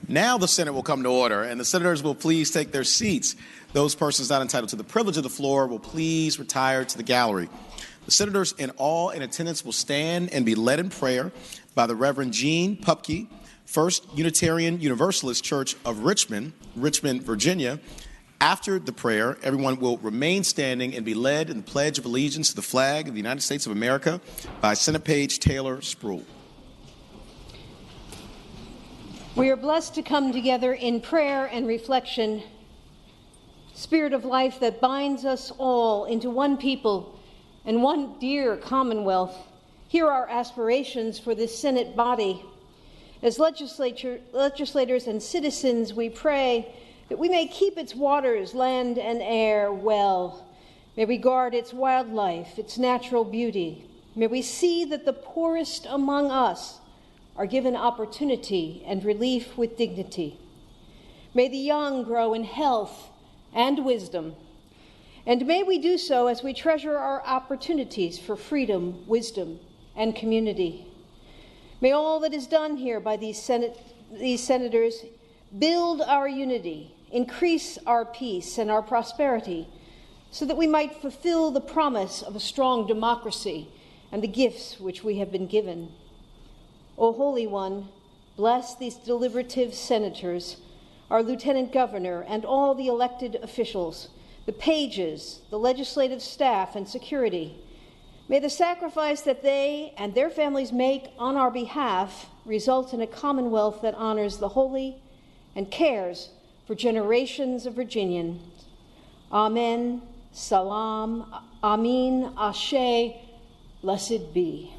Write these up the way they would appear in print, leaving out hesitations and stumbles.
Now the Senate will come to order, and the senators will please take their seats. Those persons not entitled to the privilege of the floor will please retire to the gallery. The senators in attendance will stand and be led in prayer by the Reverend Gene Pupke, First Unitarian Universalist Church of Richmond, Virginia. After the prayer, everyone will remain standing and be led in the Pledge of Allegiance to the flag of the United States of America by Senate Page Taylor Spruill. We are blessed to come together in prayer and reflection, spirit of life that binds us all into one people and one dear commonwealth. Here are aspirations for this Senate body. As legislators and citizens, we pray that we may keep its waters, land, and air well. May we guard its wildlife, its natural beauty. May we see that the poorest among us are given opportunity and relief with dignity. May the young grow in health and wisdom. And may we do so as we treasure our opportunities for freedom, wisdom, and community. May all that is done here by these senators build our unity, increase our peace and our prosperity, so that we might fulfill the promise of a strong democracy and the gifts which we have been given. O Holy One, bless these deliberative senators, our Lieutenant Governor, and all the elected officials, the pages, the legislative staff, and security. May the sacrifice that they and their families make on our behalf result in a commonwealth that honors the holy and cares for generations of Virginians. Amen, salam, amin, ashe, blessed be.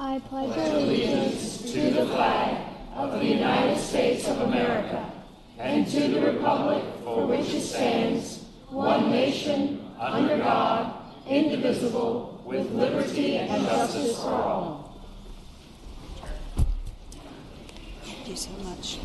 I pledge allegiance to the flag of the United States of America and to the republic for which it stands, one nation, under God, indivisible, with liberty and justice for all. Thank you so much.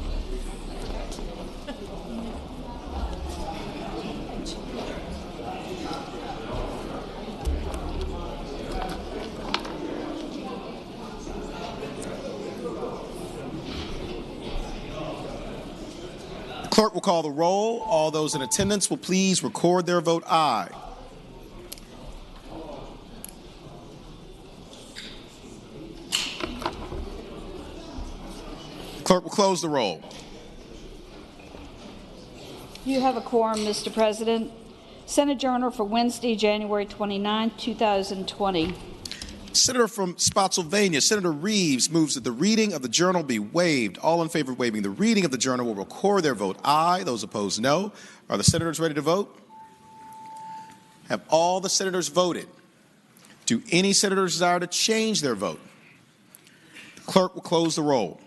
Clerk will call the roll. All those in attendance will please record their vote aye. Clerk will close the roll. You have a quorum, Mr. President. Senate Journal for Wednesday, January 29, 2020. Senator from Spotsylvania, Senator Reeves, moves that the reading of the journal be waived. All in favor of waiving the reading of the journal will record their vote aye. Those opposed, no. Are the senators ready to vote? Have all the senators voted? Do any senators desire to change their vote? The clerk will close the roll.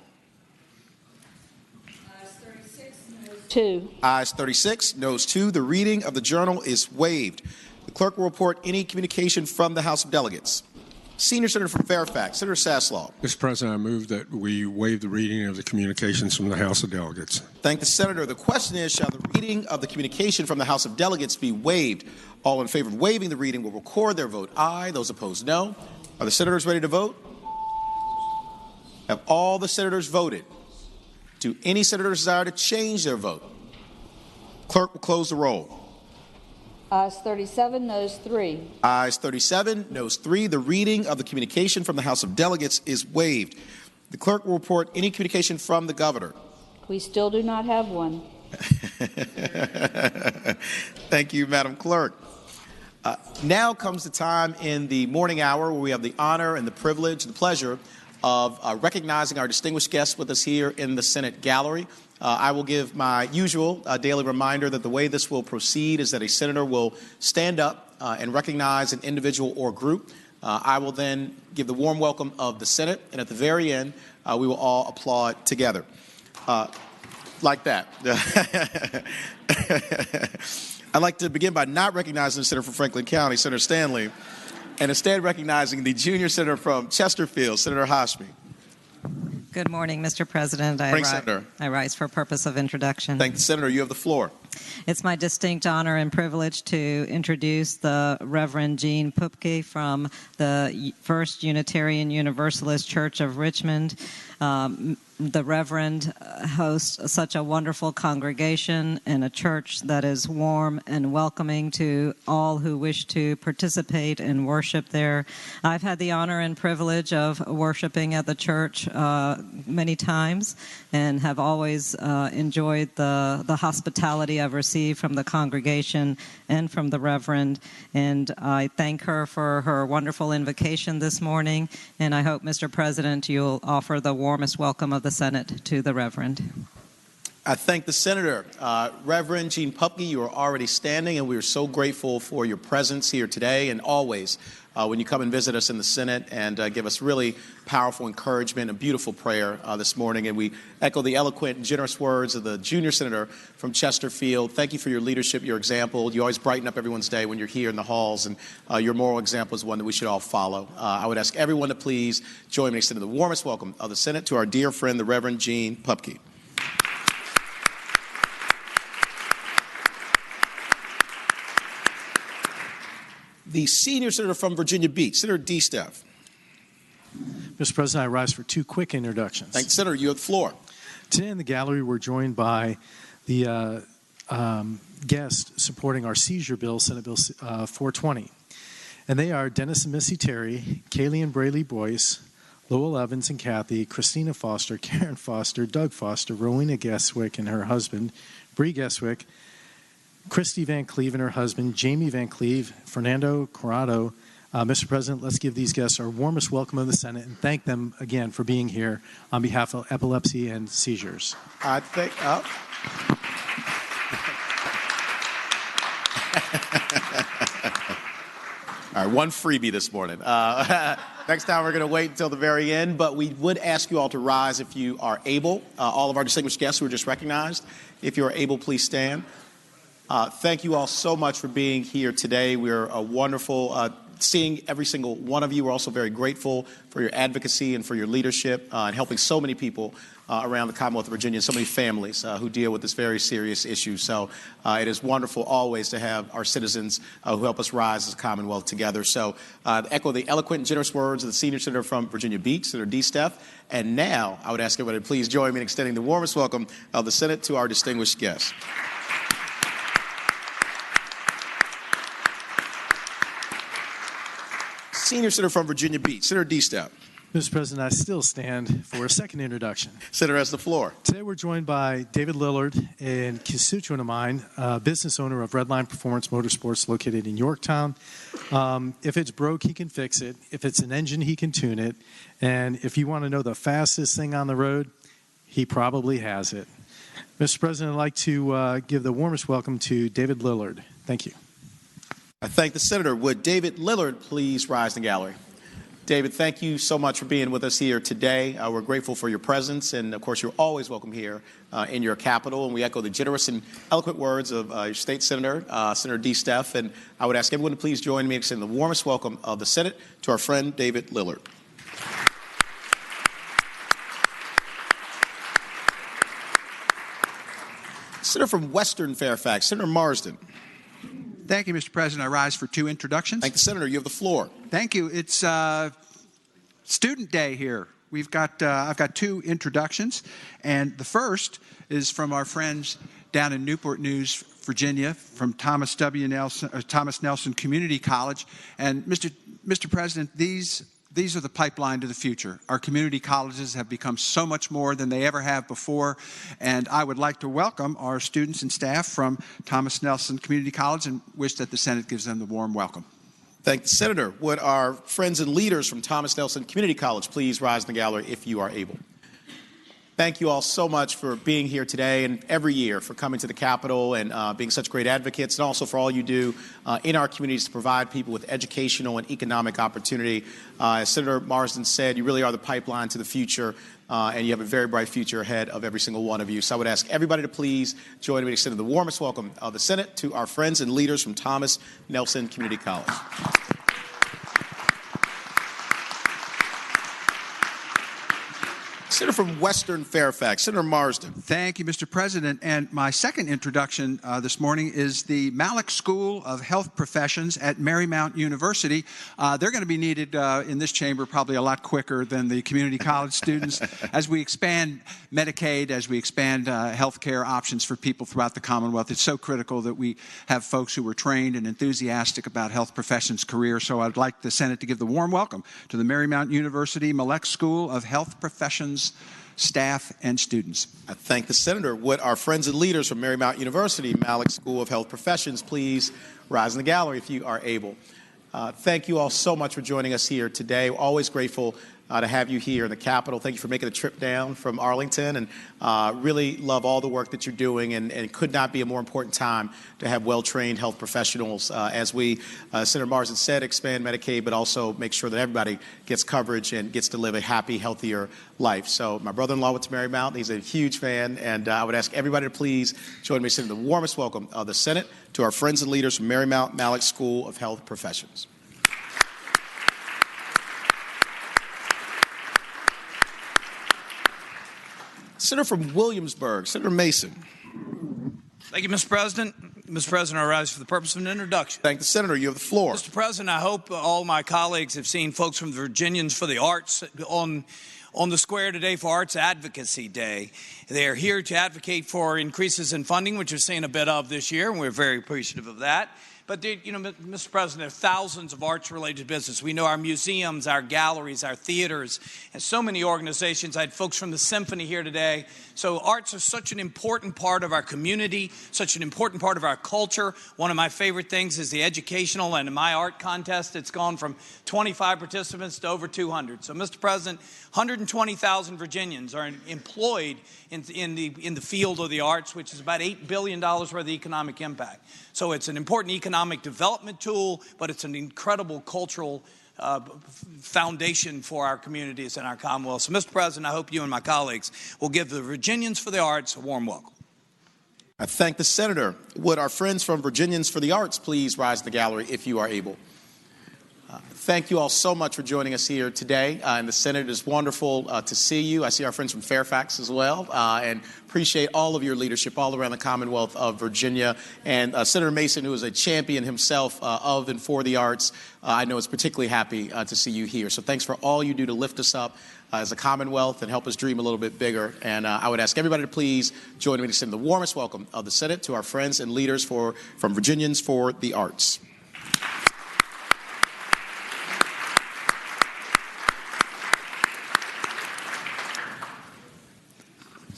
Ayes 36, noes 2. Ayes 36, noes 2. The reading of the journal is waived. The clerk will report any communication from the House of Delegates. Senior Senator from Fairfax, Senator Saslaw. Mr. President, I move that we waive the reading of the communications from the House of Delegates. Thank the Senator. The question is, shall the reading of the communication from the House of Delegates be waived? All in favor of waiving the reading will record their vote aye. Those opposed, no. Are the senators ready to vote? Have all the senators voted? Do any senators desire to change their vote? Clerk will close the roll. Ayes 37, noes 3. Ayes 37, noes 3. The reading of the communication from the House of Delegates is waived. The clerk will report any communication from the governor. We still do not have one. Thank you, Madam Clerk. Now comes the time in the morning hour where we have the honor and the privilege and the pleasure of recognizing our distinguished guests with us here in the Senate gallery. I will give my usual daily reminder that the way this will proceed is that a senator will stand up and recognize an individual or group. I will then give the warm welcome of the Senate, and at the very end, we will all applaud together. Like that. I'd like to begin by not recognizing the Senator from Franklin County, Senator Stanley, and instead recognizing the junior senator from Chesterfield, Senator Hashmi. Good morning, Mr. President. I rise for purpose of introduction. Thank the Senator. You have the floor. It's my distinct honor and privilege to introduce the Reverend Gene Pupke from the First Unitarian Universalist Church of Richmond. The Reverend hosts such a wonderful congregation and a church that is warm and welcoming to all who wish to participate and worship there. I've had the honor and privilege of worshiping at the church many times and have always enjoyed the hospitality I've received from the congregation and from the Reverend. And I thank her for her wonderful invocation this morning. And I hope, Mr. President, you'll offer the warmest welcome of the Senate to the Reverend. I thank the Senator. Reverend Gene Pupke, you are already standing, and we are so grateful for your presence here today and always when you come and visit us in the Senate and give us really powerful encouragement and beautiful prayer this morning. And we echo the eloquent and generous words of the junior senator from Chesterfield. Thank you for your leadership, your example. You always brighten up everyone's day when you're here in the halls, and your moral example is one that we should all follow. I would ask everyone to please join me in extending the warmest welcome of the Senate to our dear friend, the Reverend Gene Pupke. The senior senator from Virginia Beach, Senator D-Steph. Mr. President, I rise for two quick introductions. Thank you, Senator. You have the floor. Today in the gallery, we're joined by the guest supporting our seizure bill, Senate Bill 420. And they are Dennis and Missy Terry, Kaylee and Braley Boyce, Lowell Evans and Kathy, Christina Foster, Karen Foster, Doug Foster, Rowena Guestwick and her husband, Bree Guestwick, Christy Van Cleve and her husband, Jamie Van Cleve, Fernando Corrado. Mr. President, let's give these guests our warmest welcome of the Senate and thank them again for being here on behalf of epilepsy and seizures. I think. All right, one freebie this morning. Next time we're going to wait until the very end, but we would ask you all to rise if you are able. All of our distinguished guests who were just recognized, if you are able, please stand. Thank you all so much for being here today. We're wonderful seeing every single one of you. We're also very grateful for your advocacy and for your leadership and helping so many people around the Commonwealth of Virginia and so many families who deal with this very serious issue. So it is wonderful always to have our citizens who help us rise as a Commonwealth together. So echo the eloquent and generous words of the senior senator from Virginia Beach, Senator D-Steph. And now I would ask everybody to please join me in extending the warmest welcome of the Senate to our distinguished guests. Senior senator from Virginia Beach, Senator D-Steph. Mr. President, I still stand for a second introduction. Senator has the floor. Today we're joined by David Lillard, a constituent of mine, business owner of Redline Performance Motorsports located in Yorktown. If it's broke, he can fix it. If it's an engine, he can tune it. And if you want to know the fastest thing on the road, he probably has it. Mr. President, I'd like to give the warmest welcome to David Lillard. Thank you. I thank the senator. Would David Lillard please rise in the gallery? David, thank you so much for being with us here today. We're grateful for your presence, and of course, you're always welcome here in your capital. And we echo the generous and eloquent words of your state senator, Senator D-Steph. And I would ask everyone to please join me in extending the warmest welcome of the Senate to our friend David Lillard. Senator from Western Fairfax, Senator Marsden. Thank you, Mr. President. I rise for two introductions. Thank the Senator. You have the floor. Thank you. It's Student Day here. I've got two introductions, and the first is from our friends down in Newport News, Virginia, from Thomas Nelson Community College. And Mr. President, these are the pipeline to the future. Our community colleges have become so much more than they ever have before, and I would like to welcome our students and staff from Thomas Nelson Community College and wish that the Senate gives them the warm welcome. Thank the Senator. Would our friends and leaders from Thomas Nelson Community College please rise in the gallery if you are able? Thank you all so much for being here today and every year for coming to the Capitol and being such great advocates, and also for all you do in our communities to provide people with educational and economic opportunity. As Senator Marsden said, you really are the pipeline to the future, and you have a very bright future ahead of every single one of you. So I would ask everybody to please join me in extending the warmest welcome of the Senate to our friends and leaders from Thomas Nelson Community College. Senator from Western Fairfax, Senator Marsden. Thank you, Mr. President. And my second introduction this morning is the Malek School of Health Professions at Marymount University. They're going to be needed in this chamber probably a lot quicker than the community college students as we expand Medicaid, as we expand health care options for people throughout the Commonwealth. It's so critical that we have folks who are trained and enthusiastic about health professions careers. So I'd like the Senate to give the warm welcome to the Marymount University Malek School of Health Professions staff and students. I thank the Senator. Would our friends and leaders from Marymount University Malek School of Health Professions please rise in the gallery if you are able. Thank you all so much for joining us here today. We're always grateful to have you here in the Capitol. Thank you for making the trip down from Arlington, and really love all the work that you're doing, and it could not be a more important time to have well-trained health professionals as we, Senator Marsden said, expand Medicaid, but also make sure that everybody gets coverage and gets to live a happy, healthier life. So my brother-in-law went to Marymount. He's a huge fan, and I would ask everybody to please join me in sending the warmest welcome of the Senate to our friends and leaders from Marymount Malek School of Health Professions. Senator from Williamsburg, Senator Mason. Thank you, Mr. President. Mr. President, I rise for the purpose of an introduction. Thank the Senator. You have the floor. Mr. President, I hope all my colleagues have seen folks from the Virginians for the Arts on the square today for Arts Advocacy Day. They're here to advocate for increases in funding, which we're seeing a bit of this year, and we're very appreciative of that. But, Mr. President, there are thousands of arts-related businesses. We know our museums, our galleries, our theaters, and so many organizations. I had folks from the symphony here today. So arts are such an important part of our community, such an important part of our culture. One of my favorite things is the educational, and in my art contest, it's gone from 25 participants to over 200. So, Mr. President, 120,000 Virginians are employed in the field of the arts, which is about $8 billion worth of economic impact. So it's an important economic development tool, but it's an incredible cultural foundation for our communities and our Commonwealth. So, Mr. President, I hope you and my colleagues will give the Virginians for the Arts a warm welcome. I thank the Senator. Would our friends from Virginians for the Arts please rise in the gallery if you are able. Thank you all so much for joining us here today in the Senate. It is wonderful to see you. I see our friends from Fairfax as well, and appreciate all of your leadership all around the Commonwealth of Virginia. And Senator Mason, who is a champion himself of and for the arts, I know is particularly happy to see you here. So thanks for all you do to lift us up as a Commonwealth and help us dream a little bit bigger. And I would ask everybody to please join me to send the warmest welcome of the Senate to our friends and leaders from Virginians for the Arts.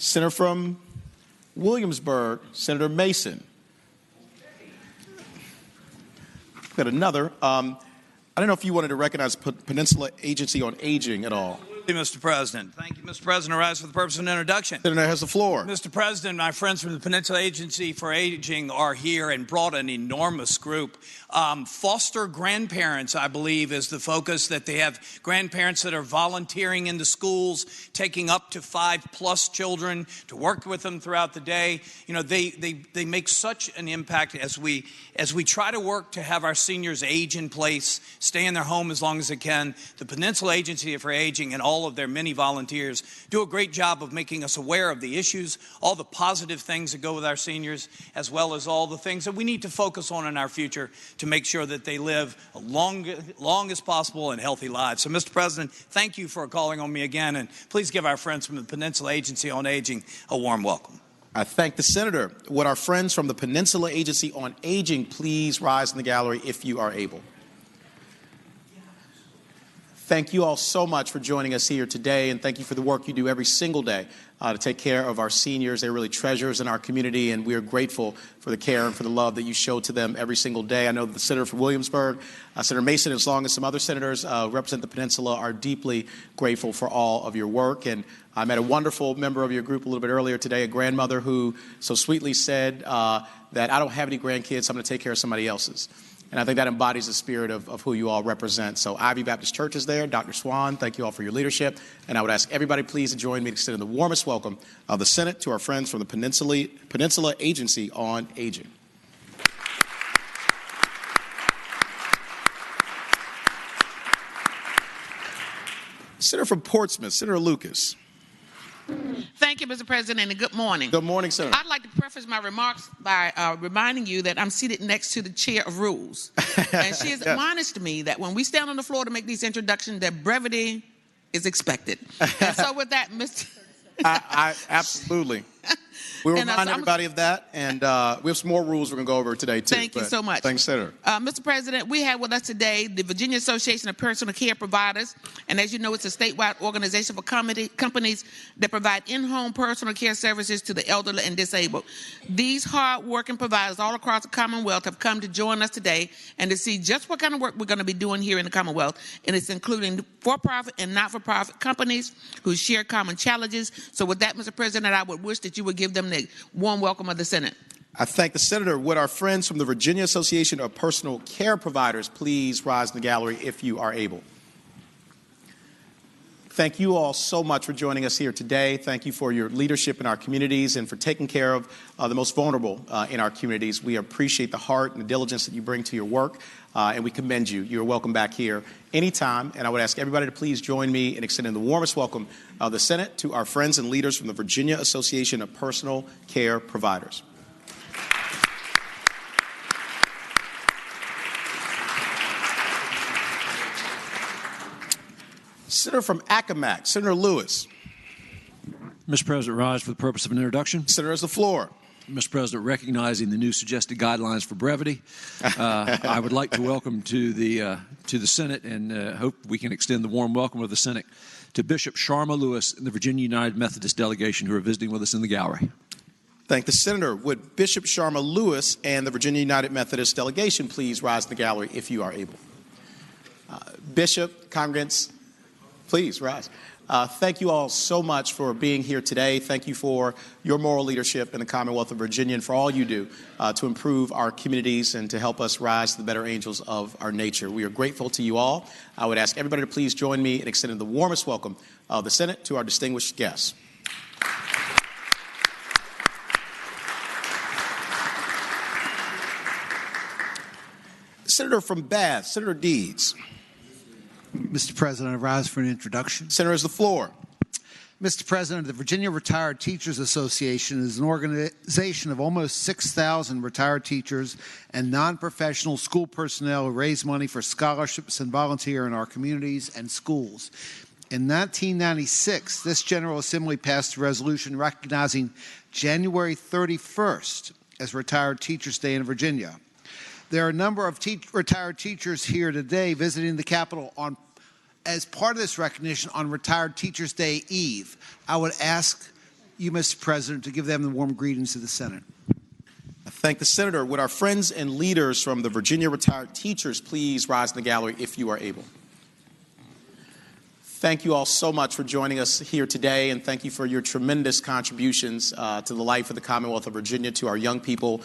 Senator from Williamsburg, Senator Mason. We've got another. I don't know if you wanted to recognize Peninsula Agency on Aging at all. Mr. President. Thank you, Mr. President. I rise for the purpose of an introduction. Senator has the floor. Mr. President, my friends from the Peninsula Agency for Aging are here and brought an enormous group. Foster grandparents, I believe, is the focus, that they have grandparents that are volunteering in the schools, taking up to 5+ children to work with them throughout the day. You know, they make such an impact as we try to work to have our seniors age in place, stay in their home as long as they can. The Peninsula Agency for Aging and all of their many volunteers do a great job of making us aware of the issues, all the positive things that go with our seniors, as well as all the things that we need to focus on in our future to make sure that they live long as possible and healthy lives. So, Mr. President, thank you for calling on me again, and please give our friends from the Peninsula Agency on Aging a warm welcome. I thank the Senator. Would our friends from the Peninsula Agency on Aging please rise in the gallery if you are able. Thank you all so much for joining us here today, and thank you for the work you do every single day to take care of our seniors. They're really treasures in our community, and we are grateful for the care and for the love that you show to them every single day. I know the Senator from Williamsburg, Senator Mason, as long as some other senators who represent the Peninsula, are deeply grateful for all of your work. And I met a wonderful member of your group a little bit earlier today, a grandmother who so sweetly said that I don't have any grandkids, so I'm going to take care of somebody else's. And I think that embodies the spirit of who you all represent. So Ivy Baptist Church is there. Dr. Swan, thank you all for your leadership. And I would ask everybody please to join me to extend the warmest welcome of the Senate to our friends from the Peninsula Agency on Aging. Senator from Portsmouth, Senator Lucas. Thank you, Mr. President, and good morning. Good morning, Senator. I'd like to preface my remarks by reminding you that I'm seated next to the Chair of Rules. And she has admonished me that when we stand on the floor to make these introductions, that brevity is expected. And so with that, Mr. I absolutely. We remind everybody of that, and we have some more rules we're going to go over today, too. Thank you so much. Thanks, Senator. Mr. President, we have with us today the Virginia Association of Personal Care Providers, and as you know, it's a statewide organization for companies that provide in-home personal care services to the elderly and disabled. These hard-working providers all across the Commonwealth have come to join us today and to see just what kind of work we're going to be doing here in the Commonwealth, and it's including for-profit and not-for-profit companies who share common challenges. So with that, Mr. President, I would wish that you would give them the warm welcome of the Senate. I thank the Senator. Would our friends from the Virginia Association of Personal Care Providers please rise in the gallery if you are able? Thank you all so much for joining us here today. Thank you for your leadership in our communities and for taking care of the most vulnerable in our communities. We appreciate the heart and the diligence that you bring to your work, and we commend you. You're welcome back here anytime, and I would ask everybody to please join me in extending the warmest welcome of the Senate to our friends and leaders from the Virginia Association of Personal Care Providers. Senator from Accomack, Senator Lewis. Mr. President, rise for the purpose of an introduction. Senator has the floor. Mr. President, recognizing the new suggested guidelines for brevity, I would like to welcome to the Senate and hope we can extend the warm welcome of the Senate to Bishop Sharma Lewis and the Virginia United Methodist delegation who are visiting with us in the gallery. Thank the Senator. Would Bishop Sharma Lewis and the Virginia United Methodist delegation please rise in the gallery if you are able? Bishop, congregants, please rise. Thank you all so much for being here today. Thank you for your moral leadership in the Commonwealth of Virginia and for all you do to improve our communities and to help us rise to the better angels of our nature. We are grateful to you all. I would ask everybody to please join me in extending the warmest welcome of the Senate to our distinguished guests. Senator from Bath, Senator Deeds. Mr. President, I rise for an introduction. Senator has the floor. Mr. President, the Virginia Retired Teachers Association is an organization of almost 6,000 retired teachers and non-professional school personnel who raise money for scholarships and volunteer in our communities and schools. In 1996, this General Assembly passed a resolution recognizing January 31st as Retired Teachers Day in Virginia. There are a number of retired teachers here today visiting the Capitol as part of this recognition on Retired Teachers Day Eve. I would ask you, Mr. President, to give them the warm greetings to the Senate. I thank the Senator. Would our friends and leaders from the Virginia Retired Teachers please rise in the gallery if you are able? Thank you all so much for joining us here today, and thank you for your tremendous contributions to the life of the Commonwealth of Virginia, to our young people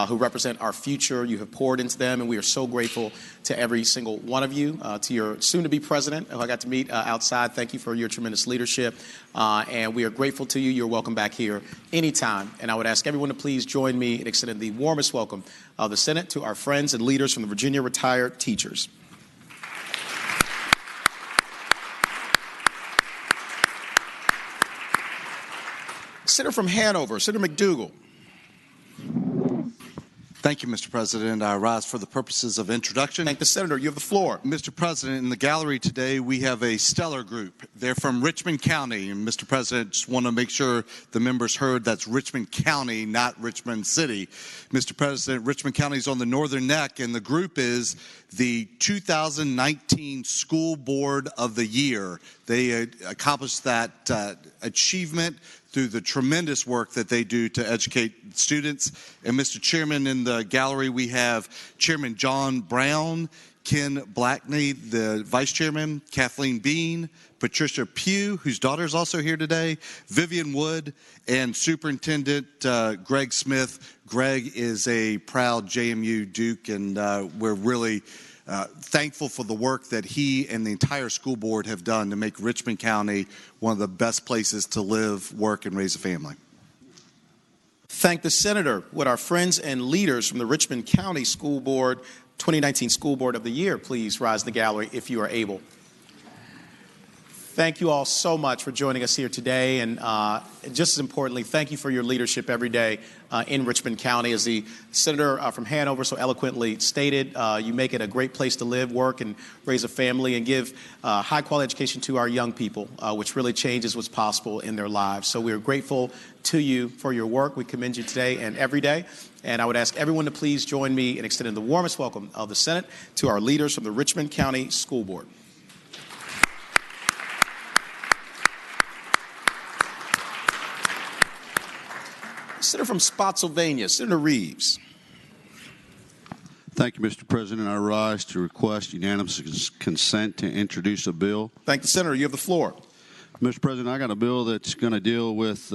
who represent our future. You have poured into them, and we are so grateful to every single one of you. To your soon-to-be president, who I got to meet outside, thank you for your tremendous leadership, and we are grateful to you. You're welcome back here anytime, and I would ask everyone to please join me in extending the warmest welcome of the Senate to our friends and leaders from the Virginia Retired Teachers. Senator from Hanover, Senator McDougal. Thank you, Mr. President. I rise for the purposes of introduction. Thank the Senator. You have the floor. Mr. President, in the gallery today, we have a stellar group. They're from Richmond County. And, Mr. President, just want to make sure the members heard that's Richmond County, not Richmond City. Mr. President, Richmond County is on the northern neck, and the group is the 2019 School Board of the Year. They accomplished that achievement through the tremendous work that they do to educate students. And Mr. Chairman, in the gallery we have Chairman John Brown, Ken Blackney, the Vice Chairman, Kathleen Bean, Patricia Pugh, whose daughter is also here today, Vivian Wood, and Superintendent Greg Smith. Greg is a proud JMU Duke, and we're really thankful for the work that he and the entire school board have done to make Richmond County one of the best places to live, work, and raise a family. Thank the Senator. Would our friends and leaders from the Richmond County School Board 2019 School Board of the Year please rise in the gallery if you are able? Thank you all so much for joining us here today, and just as importantly, thank you for your leadership every day in Richmond County. As the senator from Hanover so eloquently stated, you make it a great place to live, work, and raise a family, and give high-quality education to our young people, which really changes what's possible in their lives. So we're grateful to you for your work. We commend you today and every day. And I would ask everyone to please join me in extending the warmest welcome of the Senate to our leaders from the Richmond County School Board. Senator from Spotsylvania, Senator Reeves. Thank you, Mr. President. I rise to request unanimous consent to introduce a bill. Thank you, Senator. You have the floor. Mr. President, I got a bill that's going to deal with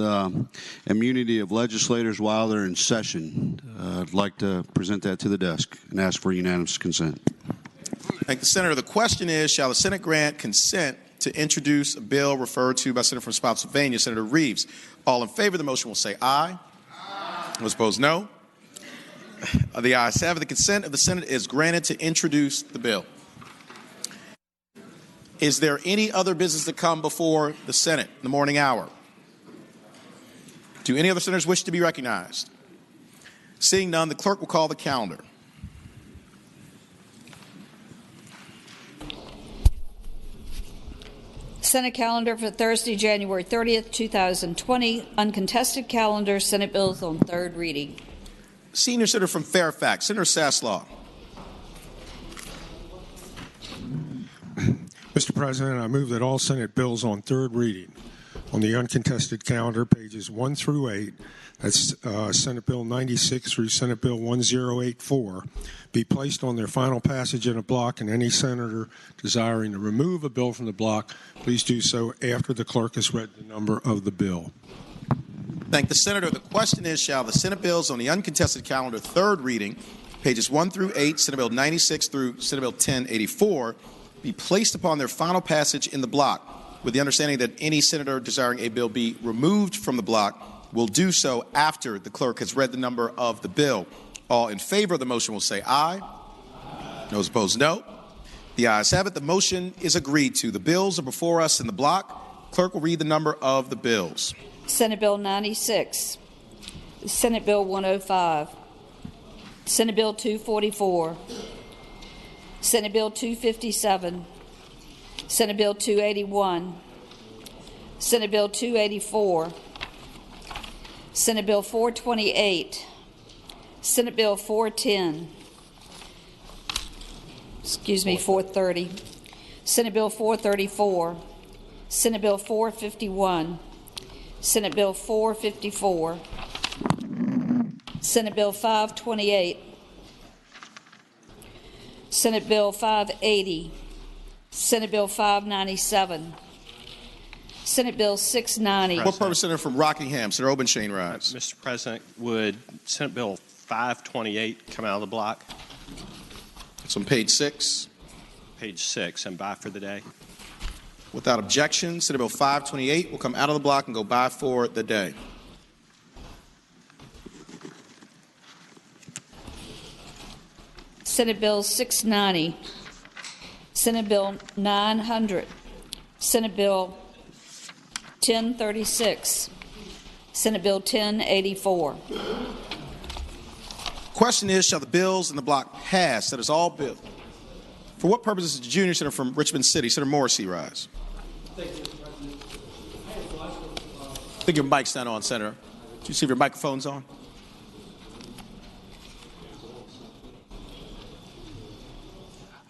immunity of legislators while they're in session. I'd like to present that to the desk and ask for unanimous consent. Thank the Senator. The question is, shall the Senate grant consent to introduce a bill referred to by Senator from Spotsylvania, Senator Reeves? All in favor of the motion will say aye. Those opposed, no. The ayes have it. The consent of the Senate is granted to introduce the bill. Is there any other business to come before the Senate in the morning hour? Do any other senators wish to be recognized? Seeing none, the clerk will call the calendar. Senate calendar for Thursday, January 30th, 2020. Uncontested calendar. Senate bills on third reading. Senior Senator from Fairfax, Senator Saslaw. Mr. President, I move that all Senate bills on third reading on the uncontested calendar, pages 1 through 8, that's Senate Bill 96 through Senate Bill 1084, be placed on their final passage in a block, and any senator desiring to remove a bill from the block, please do so after the clerk has read the number of the bill. Thank the Senator. The question is, shall the Senate bills on the uncontested calendar, third reading, pages 1 through 8, Senate Bill 96 through Senate Bill 1084, be placed upon their final passage in the block, with the understanding that any senator desiring a bill be removed from the block will do so after the clerk has read the number of the bill. All in favor of the motion will say aye. Those opposed, no. The ayes have it. The motion is agreed to. The bills are before us in the block. Clerk will read the number of the bills. Senate Bill 96, Senate Bill 105, Senate Bill 244, Senate Bill 257, Senate Bill 281, Senate Bill 284, Senate Bill 428, Senate Bill 410, 430, Senate Bill 434, Senate Bill 451, Senate Bill 454, Senate Bill 528, Senate Bill 580, Senate Bill 597, Senate Bill 690. What purpose, Senator from Rockingham? Senator Obenshain rise. Mr. President, would Senate Bill 528 come out of the block? It's on page 6. Page 6, and bye for the day. Without objection, Senate Bill 528 will come out of the block and go by for the day. Senate Bill 690, Senate Bill 900, Senate Bill 1036, Senate Bill 1084. Question is, shall the bills in the block pass? That is all bills. For what purpose does the junior senator from Richmond City, Senator Morrissey, rise? Thank you, Mr. President. I think your mic's not on, Senator. Do you see if your microphone's on?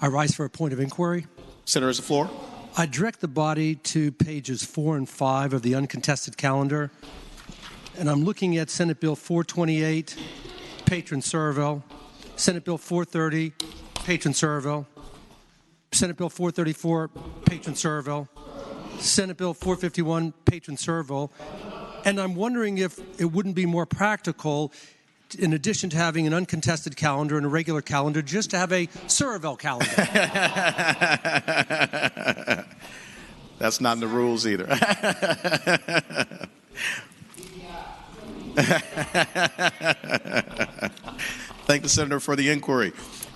I rise for a point of inquiry. Senator, has the floor. I direct the body to pages 4 and 5 of the uncontested calendar, and I'm looking at Senate Bill 428, Patron Servile, Senate Bill 430, Patron Servile, Senate Bill 434, Patron Servile, Senate Bill 451, Patron Servile, and I'm wondering if it wouldn't be more practical, in addition to having an uncontested calendar and a regular calendar, just to have a Servile calendar. That's not in the rules either. Thank the Senator for the inquiry.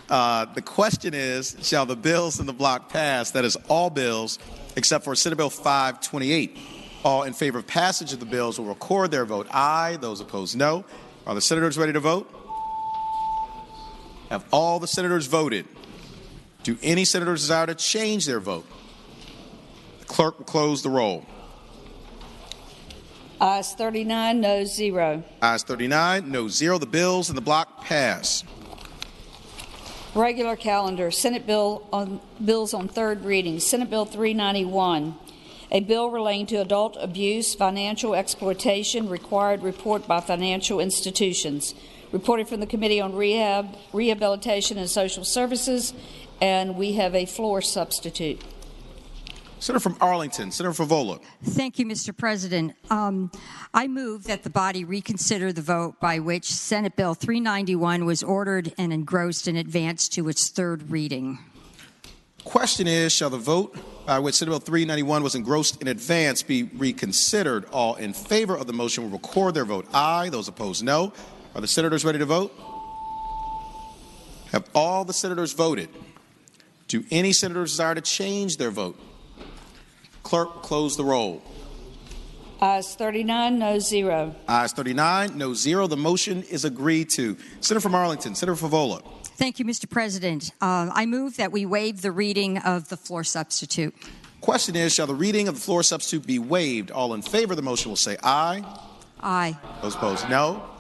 The question is, shall the bills in the block pass? That is all bills Except for Senate Bill 528. All in favor of passage of the bills will record their vote aye. Those opposed, no. Are the senators ready to vote? Have all the senators voted? Do any senators desire to change their vote? The clerk will close the roll. Ayes 39, noes 0. Ayes 39, no 0. The bills in the block pass. Regular calendar, bills on third reading. Senate Bill 391, a bill relating to adult abuse, financial exploitation, required report by financial institutions. Reported from the Committee on Rehabilitation and Social Services, and we have a floor substitute. Senator from Arlington, Senator Favola. Thank you, Mr. President. I move that the body reconsider the vote by which Senate Bill 391 was ordered and engrossed in advance to its third reading. Question is, shall the vote by which Senate Bill 391 was engrossed in advance be reconsidered? All in favor of the motion will record their vote aye. Those opposed, no. Are the senators ready to vote? Have all the senators voted? Do any senators desire to change their vote? Clerk will close the roll. Ayes 39, no 0. Ayes 39, no 0. The motion is agreed to. Senator from Arlington, Senator Favola. Thank you, Mr. President. I move that we waive the reading of the floor substitute. Question is, shall the reading of the floor substitute be waived? All in favor of the motion will say aye. Aye. Those opposed, no.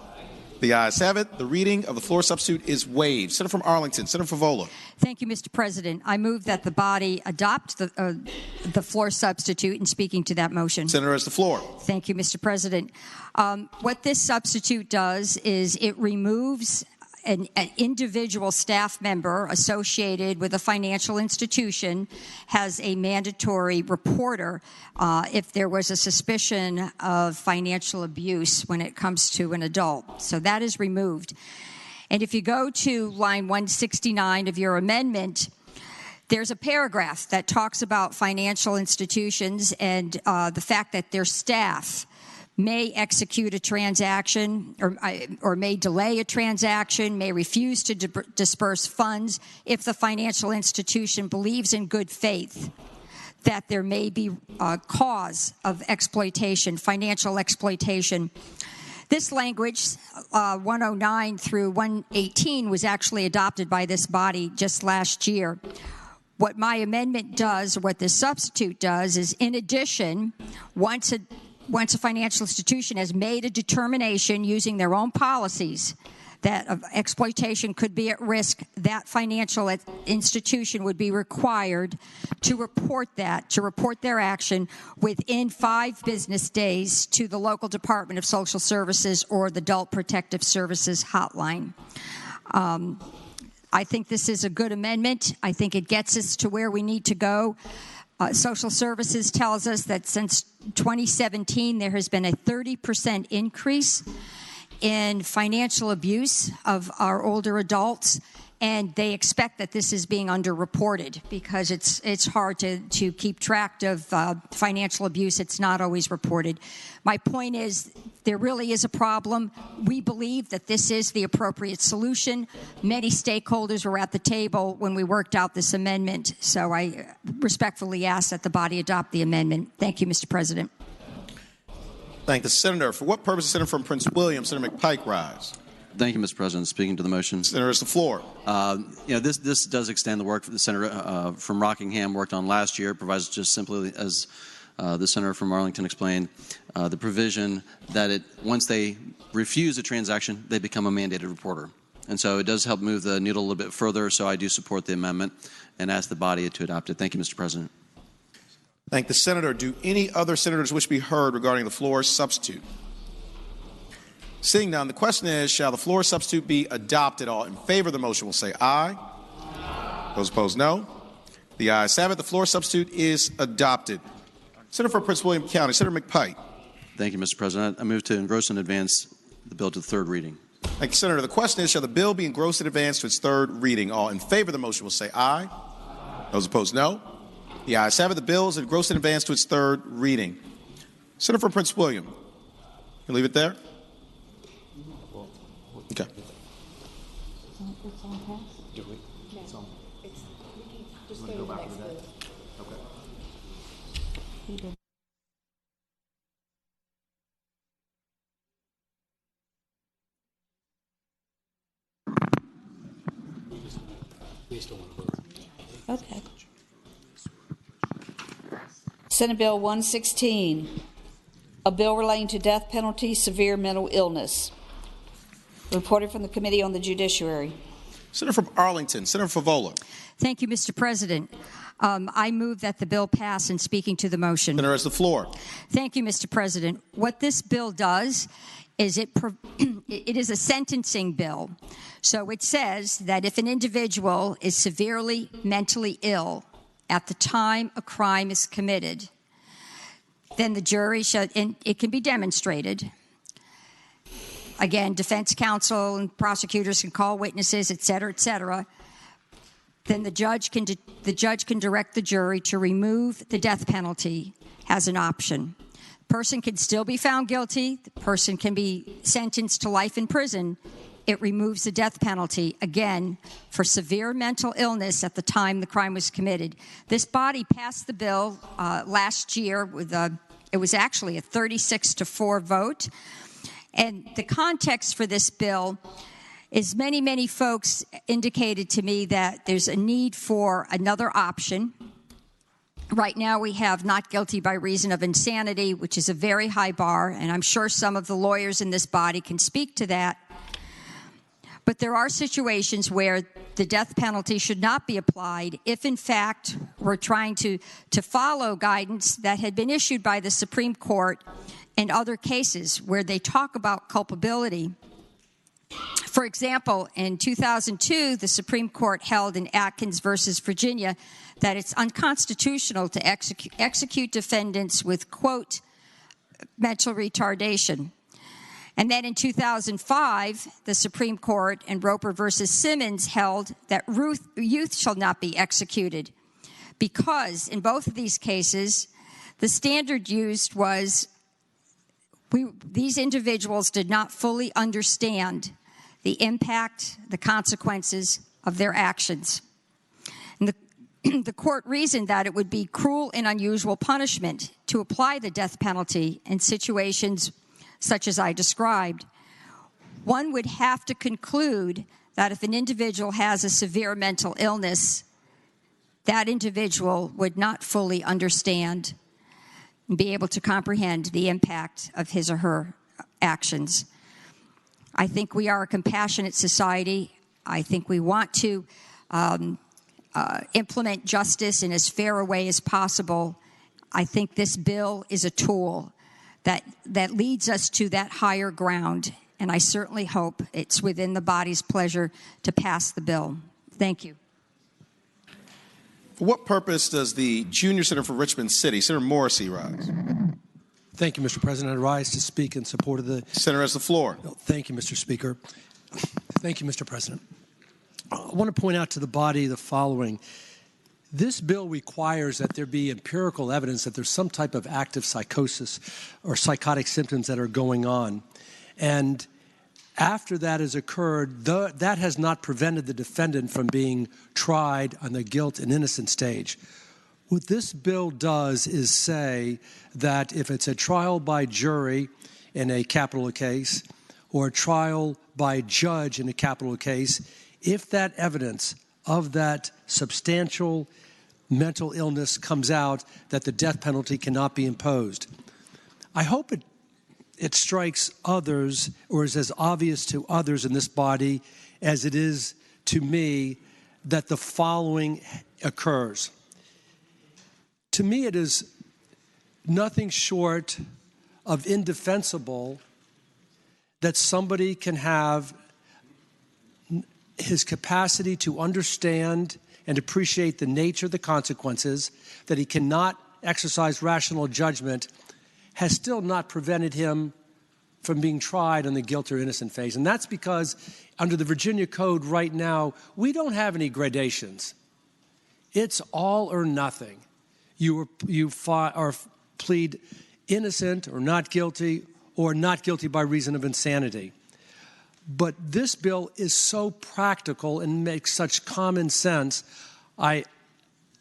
The ayes have it. The reading of the floor substitute is waived. Senator from Arlington, Senator Favola. Thank you, Mr. President. I move that the body adopt the floor substitute in speaking to that motion. Senator has the floor. Thank you, Mr. President. What this substitute does is it removes an individual staff member associated with a financial institution has a mandatory reporter if there was a suspicion of financial abuse when it comes to an adult. So that is removed. And if you go to line 169 of your amendment, there's a paragraph that talks about financial institutions and the fact that their staff may execute a transaction or may delay a transaction, may refuse to disperse funds if the financial institution believes in good faith that there may be a cause of exploitation, financial exploitation. This language, 109 through 118, was actually adopted by this body just last year. What my amendment does, or what this substitute does, is in addition, once a financial institution has made a determination using their own policies that exploitation could be at risk, that financial institution would be required to report their action within 5 business days to the local Department of Social Services or the Adult Protective Services hotline. I think this is a good amendment. I think it gets us to where we need to go. Social Services tells us that since 2017, there has been a 30% increase in financial abuse of our older adults, and they expect that this is being underreported because it's hard to keep track of financial abuse. It's not always reported. My point is there really is a problem. We believe that this is the appropriate solution. Many stakeholders were at the table when we worked out this amendment, so I respectfully ask that the body adopt the amendment. Thank you, Mr. President. Thank the senator. For what purpose, Senator from Prince William, Senator McPike rise? Thank you, Mr. President. Speaking to the motion. Senator has the floor. This does extend the work that the senator from Rockingham worked on last year. It provides just simply, as the senator from Arlington explained, the provision that once they refuse a transaction, they become a mandated reporter. And so it does help move the needle a little bit further, so I do support the amendment and ask the body to adopt it. Thank you, Mr. President. Thank the senator. Do any other senators wish to be heard regarding the floor substitute? Seeing none, the question is, shall the floor substitute be adopted? All in favor of the motion will say aye. Those opposed, no. The ayes have it. The floor substitute is adopted. Senator for Prince William County, Senator McPike. Thank you, Mr. President. I move to engross and advance the bill to the third reading. Thank you, Senator. The question is, shall the bill be engrossed and advanced to its third reading? All in favor of the motion will say aye. Those opposed, no. The ayes have it. The bill is engrossed and advanced to its third reading. Senator from Prince William. You leave it there? Okay. Okay. Senate Bill 116, a bill relating to death penalty, severe mental illness. Reported from the Committee on the Judiciary. Senator from Arlington, Senator Favola. Thank you, Mr. President. I move that the bill pass, and speaking to the motion. Senator has the floor. Thank you, Mr. President. What this bill does is it is a sentencing bill. So it says that if an individual is severely mentally ill at the time a crime is committed, then the jury should, and it can be demonstrated. Again, defense counsel and prosecutors can call witnesses, et cetera, then the judge can direct the jury to remove the death penalty as an option. The person can still be found guilty. The person can be sentenced to life in prison. It removes the death penalty, again, for severe mental illness at the time the crime was committed. This body passed the bill last year with it was actually a 36-4 vote. And the context for this bill is many folks indicated to me that there's a need for another option. Right now we have not guilty by reason of insanity, which is a very high bar, and I'm sure some of the lawyers in this body can speak to that. But there are situations where the death penalty should not be applied if, in fact, we're trying to follow guidance that had been issued by the Supreme Court in other cases where they talk about culpability. For example, in 2002, the Supreme Court held in Atkins versus Virginia that it's unconstitutional to execute defendants with, quote, mental retardation. And then in 2005, the Supreme Court in Roper versus Simmons held that youth shall not be executed because in both of these cases, the standard used was these individuals did not fully understand the impact, the consequences of their actions. And the court reasoned that it would be cruel and unusual punishment to apply the death penalty in situations such as I described. One would have to conclude that if an individual has a severe mental illness, that individual would not fully understand and be able to comprehend the impact of his or her actions. I think we are a compassionate society. I think we want to implement justice in as fair a way as possible. I think this bill is a tool that leads us to that higher ground, and I certainly hope it's within the body's pleasure to pass the bill. Thank you. For what purpose does the Junior Senator for Richmond City, Senator Morrissey, rise? Thank you, Mr. President. I rise to speak in support of the... Senator has the floor. Thank you, Mr. Speaker. Thank you, Mr. President. I want to point out to the body the following. This bill requires that there be empirical evidence that there's some type of active psychosis or psychotic symptoms that are going on. And after that has occurred, that has not prevented the defendant from being tried on the guilt and innocence stage. What this bill does is say that if it's a trial by jury in a capital case or a trial by judge in a capital case, if that evidence of that substantial mental illness comes out, that the death penalty cannot be imposed. I hope it strikes others or is as obvious to others in this body as it is to me that the following occurs. To me, it is nothing short of indefensible that somebody can have his capacity to understand and appreciate the nature of the consequences, that he cannot exercise rational judgment, has still not prevented him from being tried on the guilt or innocent phase. And that's because under the Virginia Code right now, we don't have any gradations. It's all or nothing. You plead innocent or not guilty by reason of insanity. But this bill is so practical and makes such common sense. I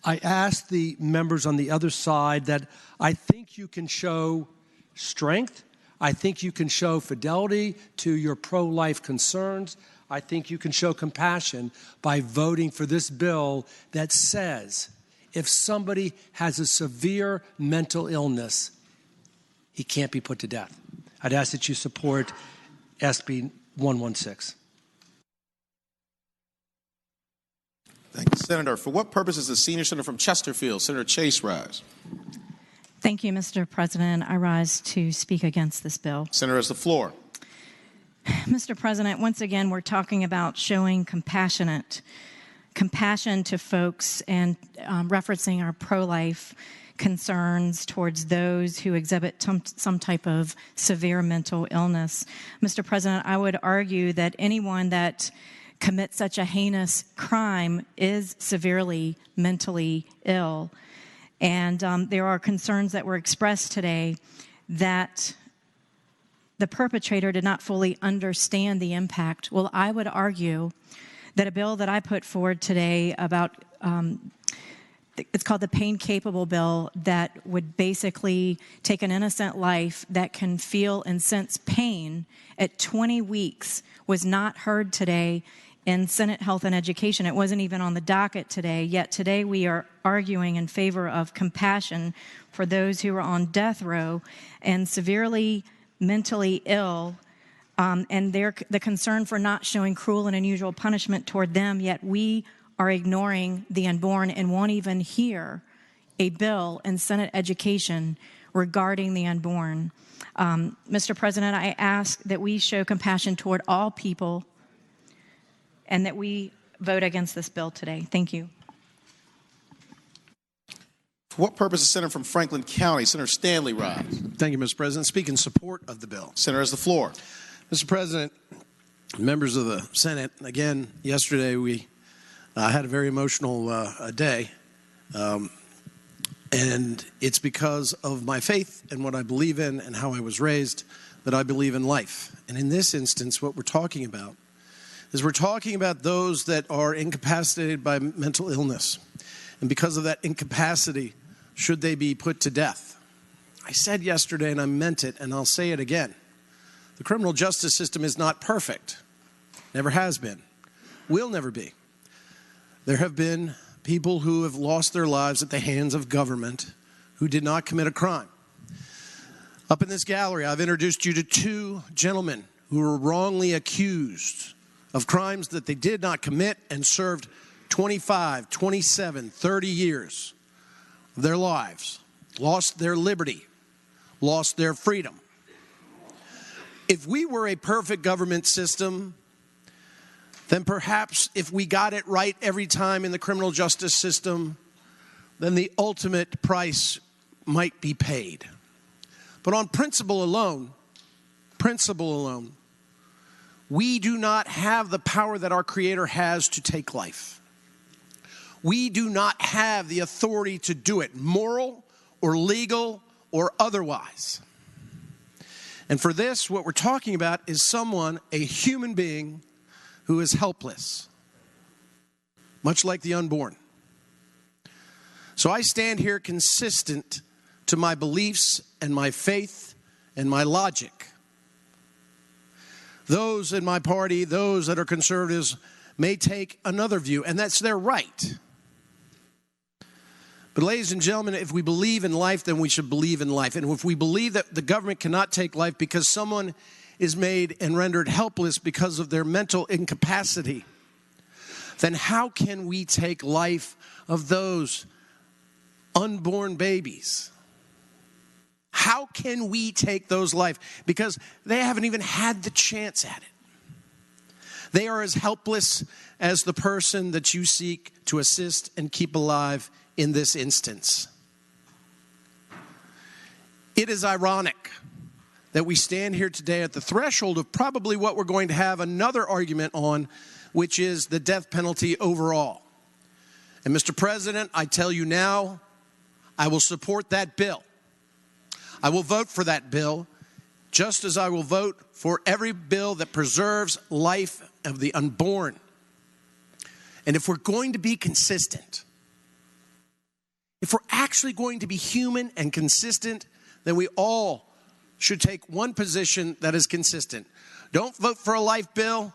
I asked the members on the other side that I think you can show strength. I think you can show fidelity to your pro-life concerns. I think you can show compassion by voting for this bill that says if somebody has a severe mental illness, he can't be put to death. I'd ask that you support SB 116. Thank you, Senator. For what purpose is the senior senator from Chesterfield, Senator Chase, rise? Thank you, Mr. President. I rise to speak against this bill. Senator has the floor. Mr. President, once again, we're talking about showing compassion to folks and referencing our pro-life concerns towards those who exhibit some type of severe mental illness. Mr. President, I would argue that anyone that commits such a heinous crime is severely mentally ill. And there are concerns that were expressed today that the perpetrator did not fully understand the impact. Well, I would argue that a bill that I put forward today about it's called the Pain Capable Bill, that would basically take an innocent life that can feel and sense pain at 20 weeks was not heard today in Senate Health and Education. It wasn't even on the docket today, yet today we are arguing in favor of compassion for those who are on death row and severely mentally ill, and the concern for not showing cruel and unusual punishment toward them, yet we are ignoring the unborn and won't even hear a bill in Senate Education regarding the unborn. Mr. President, I ask that we show compassion toward all people and that we vote against this bill today. Thank you. For what purpose is Senator from Franklin County, Senator Stanley, rise? Thank you, Mr. President. Speak in support of the bill. Senator has the floor. Mr. President, members of the Senate, again, yesterday we had a very emotional day, and it's because of my faith and what I believe in and how I was raised that I believe in life. And in this instance, what we're talking about is we're talking about those that are incapacitated by mental illness. And because of that incapacity, should they be put to death? I said yesterday, and I meant it, and I'll say it again. The criminal justice system is not perfect. Never has been. Will never be. There have been people who have lost their lives at the hands of government who did not commit a crime. Up in this gallery, I've introduced you to two gentlemen who were wrongly accused of crimes that they did not commit and served 25, 27, 30 years of their lives, lost their liberty, lost their freedom. If we were a perfect government system, then perhaps if we got it right every time in the criminal justice system, then the ultimate price might be paid. But on principle alone, we do not have the power that our Creator has to take life. We do not have the authority to do it, moral or legal or otherwise. And for this, what we're talking about is someone, a human being, who is helpless, much like the unborn. So I stand here consistent to my beliefs and my faith and my logic. Those in my party, those that are conservatives, may take another view, and that's their right. But ladies and gentlemen, if we believe in life, then we should believe in life. And if we believe that the government cannot take life because someone is made and rendered helpless because of their mental incapacity, then how can we take life of those unborn babies? How can we take those life? Because they haven't even had the chance at it. They are as helpless as the person that you seek to assist and keep alive in this instance. It is ironic that we stand here today at the threshold of probably what we're going to have another argument on, which is the death penalty overall. And Mr. President, I tell you now, I will support that bill. I will vote for that bill, just as I will vote for every bill that preserves life of the unborn. And if we're going to be consistent, If we're actually going to be human and consistent, then we all should take one position that is consistent. Don't vote for a life bill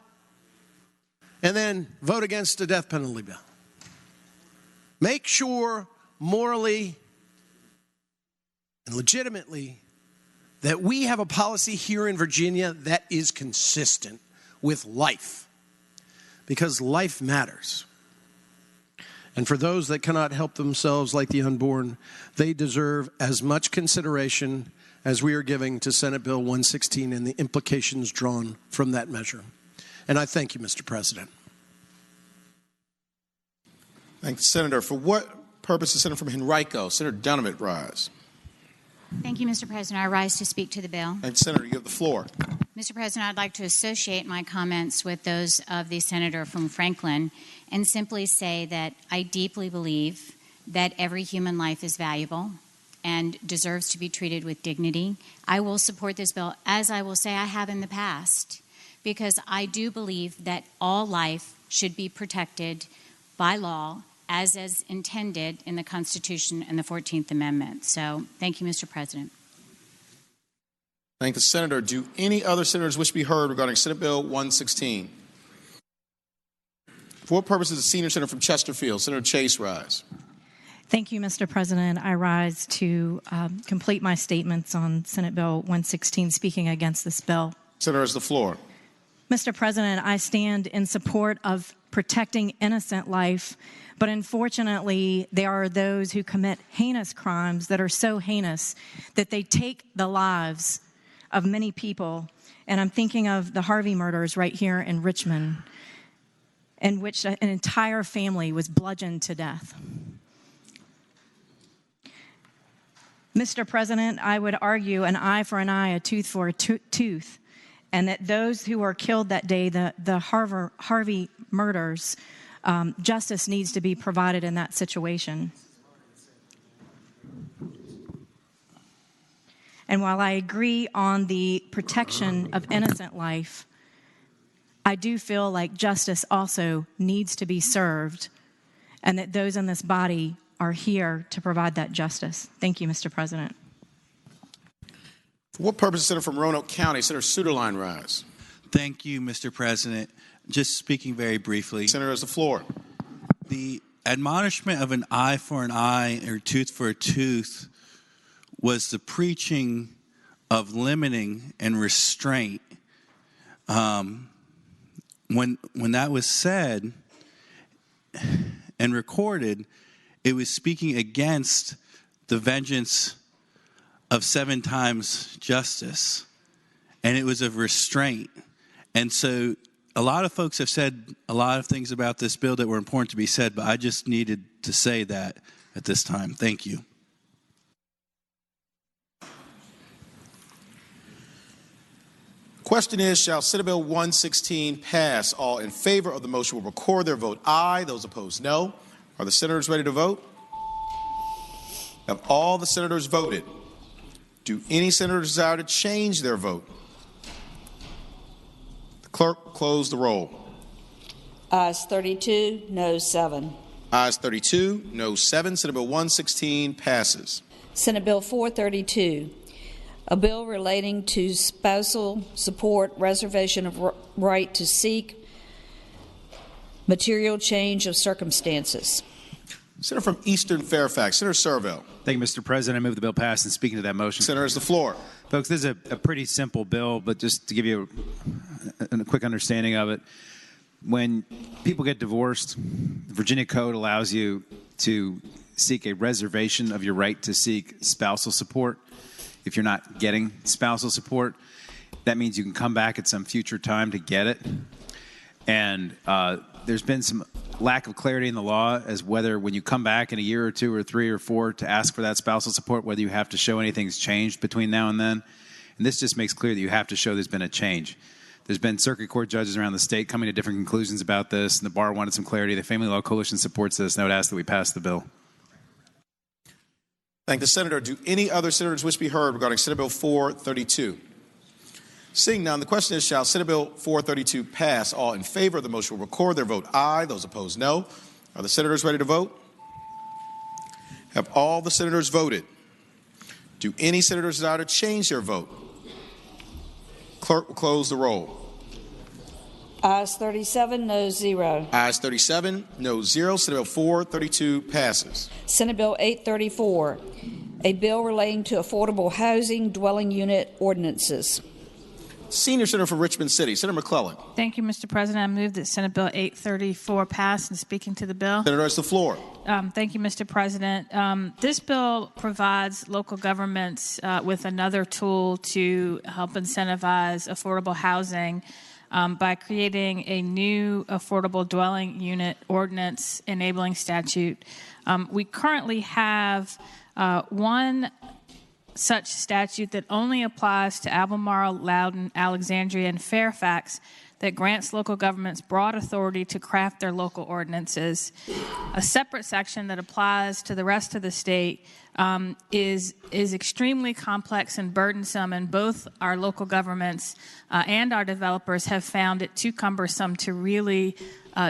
and then vote against a death penalty bill. Make sure morally and legitimately that we have a policy here in Virginia that is consistent with life, because life matters. And for those that cannot help themselves, like the unborn, they deserve as much consideration as we are giving to Senate Bill 116 and the implications drawn from that measure. And I thank you, Mr. President. Thank the Senator. For what purpose is Senator from Henrico? Senator Dunham, rise. Thank you, Mr. President. I rise to speak to the bill. And Senator, you have the floor. Mr. President, I'd like to associate my comments with those of the senator from Franklin and simply say that I deeply believe that every human life is valuable and deserves to be treated with dignity. I will support this bill, as I will say I have in the past, because I do believe that all life should be protected by law as is intended in the Constitution and the 14th Amendment. So thank you, Mr. President. Thank the Senator. Do any other senators wish to be heard regarding Senate Bill 116? For what purpose is the senior senator from Chesterfield? Senator Chase, rise. Thank you, Mr. President. I rise to complete my statements on Senate Bill 116, speaking against this bill. Senator has the floor. Mr. President, I stand in support of protecting innocent life, but unfortunately, there are those who commit heinous crimes that are so heinous that they take the lives of many people. And I'm thinking of the Harvey murders right here in Richmond, in which an entire family was bludgeoned to death. Mr. President, I would argue an eye for an eye, a tooth for a tooth, and that those who were killed that day, the Harvey murders, justice needs to be provided in that situation. And while I agree on the protection of innocent life, I do feel like justice also needs to be served, and that those in this body are here to provide that justice. Thank you, Mr. President. For what purpose, Senator from Roanoke County? Senator Suderline, rise. Thank you, Mr. President. Just speaking very briefly. Senator has the floor. The admonishment of an eye for an eye or tooth for a tooth was the preaching of limiting and restraint. When that was said and recorded, it was speaking against the vengeance of 7 times justice, and it was of restraint. And so a lot of folks have said a lot of things about this bill that were important to be said, but I just needed to say that at this time. Thank you. Question is, shall Senate Bill 116 pass? All in favor of the motion will record their vote aye. Those opposed, no. Are the senators ready to vote? Have all the senators voted? Do any senators desire to change their vote? The clerk, close the roll. Ayes 32, noes 7. Ayes 32, noes 7. Senate Bill 116 passes. Senate Bill 432, a bill relating to spousal support, reservation of right to seek, material change of circumstances. Senator from Eastern Fairfax, Senator Servell. Thank you, Mr. President. I move the bill pass, and speaking to that motion. Senator has the floor. Folks, this is a pretty simple bill, but just to give you a quick understanding of it, when people get divorced, the Virginia Code allows you to seek a reservation of your right to seek spousal support. If you're not getting spousal support, that means you can come back at some future time to get it. And there's been some lack of clarity in the law as whether when you come back in a year or 2 or 3 or 4 to ask for that spousal support, whether you have to show anything's changed between now and then. And this just makes clear that you have to show there's been a change. There's been circuit court judges around the state coming to different conclusions about this, and the bar wanted some clarity. The Family Law Coalition supports this, and I would ask that we pass the bill. Thank the Senator. Do any other senators wish to be heard regarding Senate Bill 432? Seeing none, the question is, shall Senate Bill 432 pass? All in favor of the motion will record their vote aye. Those opposed, no. Are the senators ready to vote? Have all the senators voted? Do any senators desire to change their vote? Clerk will close the roll. Ayes 37, noes 0. Ayes 37, no 0. Senate Bill 432 passes. Senate Bill 834, a bill relating to affordable housing dwelling unit ordinances. Senior Senator from Richmond City, Senator McClellan. Thank you, Mr. President. I move that Senate Bill 834 pass. And speaking to the bill. Senator has the floor. Thank you, Mr. President. This bill provides local governments with another tool to help incentivize affordable housing by creating a new affordable dwelling unit ordinance enabling statute. We currently have one such statute that only applies to Albemarle, Loudoun, Alexandria, and Fairfax that grants local governments broad authority to craft their local ordinances. A separate section that applies to the rest of the state is extremely complex and burdensome, and both our local governments and our developers have found it too cumbersome to really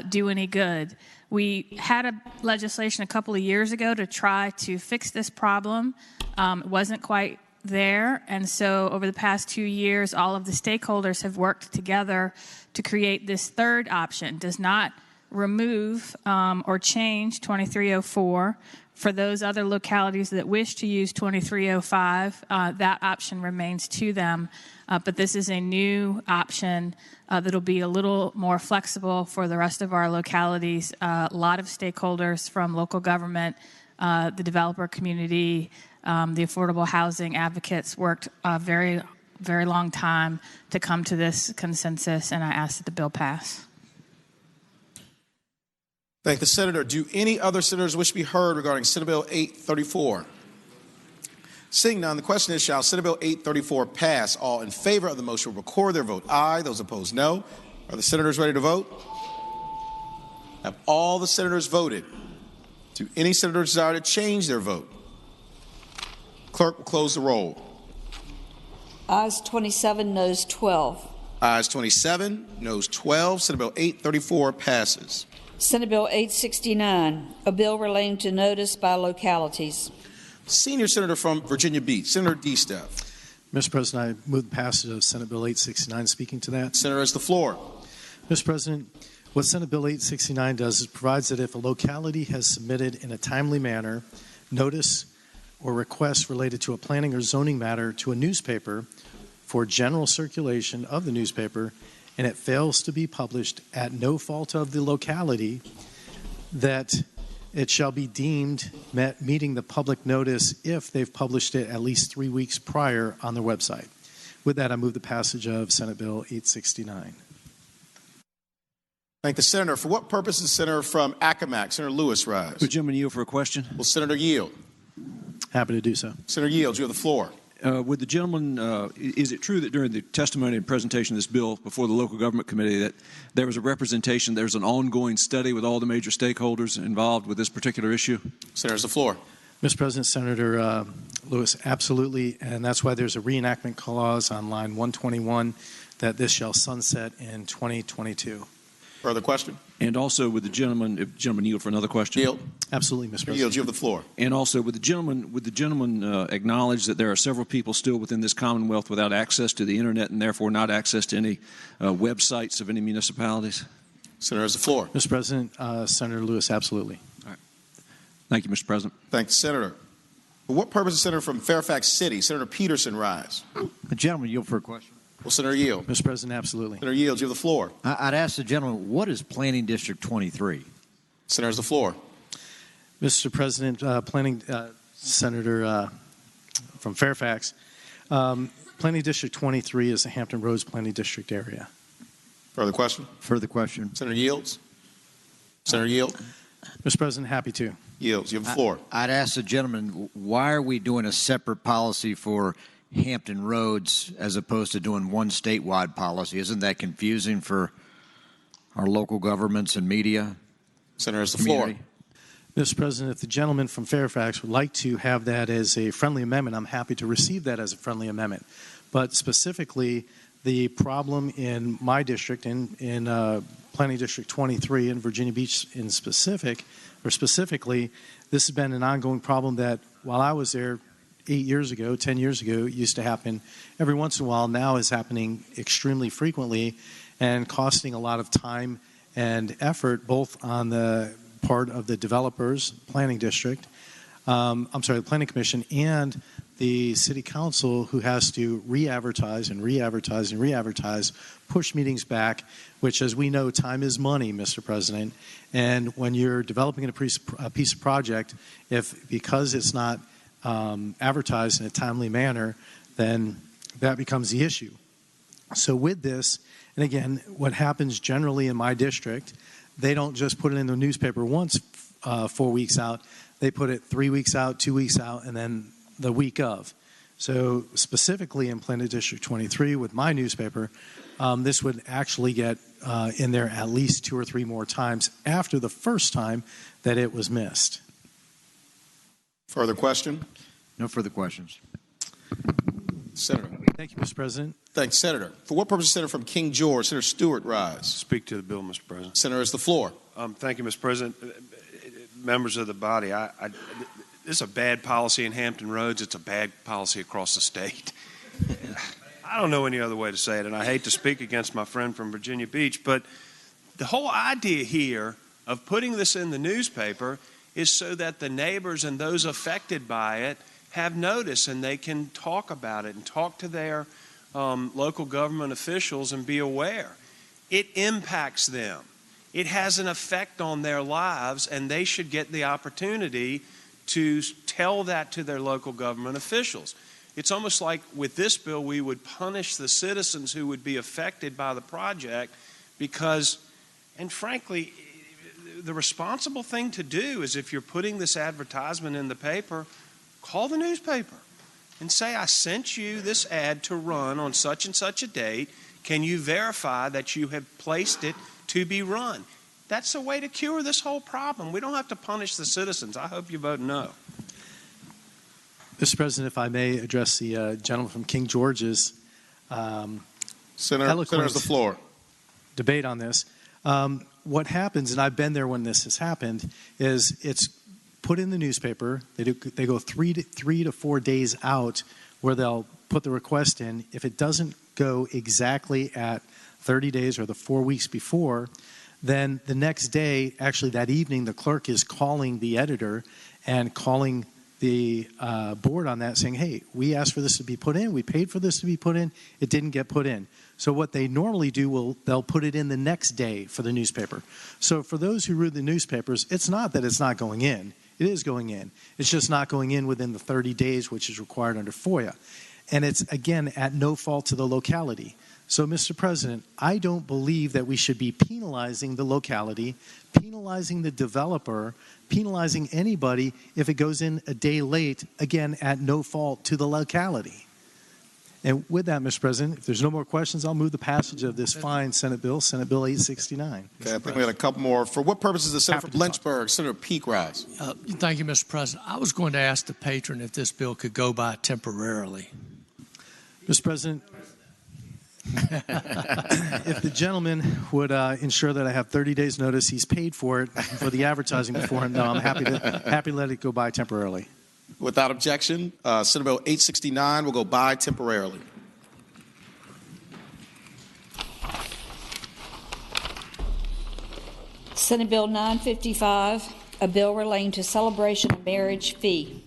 do any good. We had a legislation a couple of years ago to try to fix this problem. It wasn't quite there, and so over the past 2 years, all of the stakeholders have worked together to create this third option. Does not remove or change 2304. For those other localities that wish to use 2305, that option remains to them. But this is a new option that'll be a little more flexible for the rest of our localities. A lot of stakeholders from local government, the developer community, the affordable housing advocates worked a very, very long time to come to this consensus, and I ask that the bill pass. Thank the Senator. Do any other senators wish to be heard regarding Senate Bill 834? Seeing none, the question is, shall Senate Bill 834 pass? All in favor of the motion will record their vote aye. Those opposed, no. Are the senators ready to vote? Have all the senators voted? Do any senators desire to change their vote? Clerk will close the roll. Ayes 27, noes 12. Ayes 27, noes 12. Senate Bill 834 passes. Senate Bill 869, a bill relating to notice by localities. Senior Senator from Virginia Beach, Senator DeSteff. Mr. President, I move the passage of Senate Bill 869. Speaking to that. Senator has the floor. Mr. President, what Senate Bill 869 does is provides that if a locality has submitted in a timely manner notice or request related to a planning or zoning matter to a newspaper for general circulation of the newspaper, and it fails to be published at no fault of the locality, that it shall be deemed meeting the public notice if they've published it at least 3 weeks prior on their website. With that, I move the passage of Senate Bill 869. Thank the Senator. For what purpose is the Senator from Accomack, Senator Lewis, rise? Would the gentleman yield for a question? Will Senator yield? Happy to do so. Senator yields. You have the floor. Would the gentleman, is it true that during the testimony and presentation of this bill before the local government committee that there was a representation, there's an ongoing study with all the major stakeholders involved with this particular issue? Senator has the floor. Mr. President, Senator Lewis, absolutely, and that's why there's a reenactment clause on line 121 that this shall sunset in 2022. Further question? And also, would the gentleman, if the gentleman yield for another question? Yield. Absolutely, Mr. President. Yield. You have the floor. And also, would the gentleman acknowledge that there are several people still within this Commonwealth without access to the internet and therefore not access to any websites of any municipalities? Senator has the floor. Mr. President, Senator Lewis, absolutely. All right. Thank you, Mr. President. Thank the Senator. For what purpose is Senator from Fairfax City, Senator Peterson, rise? The gentleman yield for a question. Will Senator yield? Mr. President, absolutely. Senator yields. You have the floor. I'd ask the gentleman, what is Planning District 23? Senator has the floor. Mr. President, Senator from Fairfax, Planning District 23 is the Hampton Roads Planning District area. Further question? Further question. Senator yields. Senator yield. Mr. President, happy to. Yields. You have the floor. I'd ask the gentleman, why are we doing a separate policy for Hampton Roads as opposed to doing one statewide policy? Isn't that confusing for our local governments and media? Senator has the floor. Mr. President, if the gentleman from Fairfax would like to have that as a friendly amendment, I'm happy to receive that as a friendly amendment. But specifically, the problem in my district, in Planning District 23 in Virginia Beach specifically, this has been an ongoing problem that while I was there 8 years ago, 10 years ago, it used to happen every once in a while, now is happening extremely frequently and costing a lot of time and effort both on the part of the developers, planning district, the planning commission, and the city council, who has to re-advertise and re-advertise and re-advertise, push meetings back, which, as we know, time is money, Mr. President. And when you're developing a piece of project, because it's not advertised in a timely manner, then that becomes the issue. So with this, and again, what happens generally in my district, they don't just put it in the newspaper once 4 weeks out. They put it 3 weeks out, 2 weeks out, and then the week of. So specifically in Planning District 23 with my newspaper, this would actually get in there at least 2 or 3 more times after the first time that it was missed. Further question? No further questions. Senator. Thank you, Mr. President. Thanks, Senator. For what purpose, Senator from King George, Senator Stewart, rise. Speak to the bill, Mr. President. Senator, has the floor. Thank you, Mr. President. Members of the body, this is a bad policy in Hampton Roads. It's a bad policy across the state. I don't know any other way to say it, and I hate to speak against my friend from Virginia Beach, but the whole idea here of putting this in the newspaper is so that the neighbors and those affected by it have notice and they can talk about it and talk to their local government officials and be aware. It impacts them. It has an effect on their lives, and they should get the opportunity to tell that to their local government officials. It's almost like with this bill, we would punish the citizens who would be affected by the project because, and frankly, the responsible thing to do is if you're putting this advertisement in the paper, call the newspaper and say, I sent you this ad to run on such and such a date. Can you verify that you have placed it to be run? That's the way to cure this whole problem. We don't have to punish the citizens. I hope you vote no. Mr. President, if I may address the gentleman from King George's Senator, has the floor. Debate on this. What happens, and I've been there when this has happened, is it's put in the newspaper. They go 3 to 4 days out where they'll put the request in. If it doesn't go exactly at 30 days or the 4 weeks before, then the next day, actually that evening, the clerk is calling the editor and calling the board on that, saying, hey, we asked for this to be put in. We paid for this to be put in. It didn't get put in. So what they normally do, they'll put it in the next day for the newspaper. So for those who read the newspapers, it's not that it's not going in. It is going in. It's just not going in within the 30 days, which is required under FOIA. And it's, again, at no fault to the locality. So, Mr. President, I don't believe that we should be penalizing the locality, penalizing the developer, penalizing anybody if it goes in a day late, again, at no fault to the locality. And with that, Mr. President, if there's no more questions, I'll move the passage of this fine Senate Bill 869. Okay, I think we had a couple more. For what purpose is the Senator from Lynchburg, Senator Peake, rise? Thank you, Mr. President. I was going to ask the patron if this bill could go by temporarily. Mr. President, if the gentleman would ensure that I have 30 days notice, he's paid for it, for the advertising before him. No, I'm happy to let it go by temporarily. Without objection, Senate Bill 869 will go by temporarily. Senate Bill 955, a bill relating to celebration of marriage fee.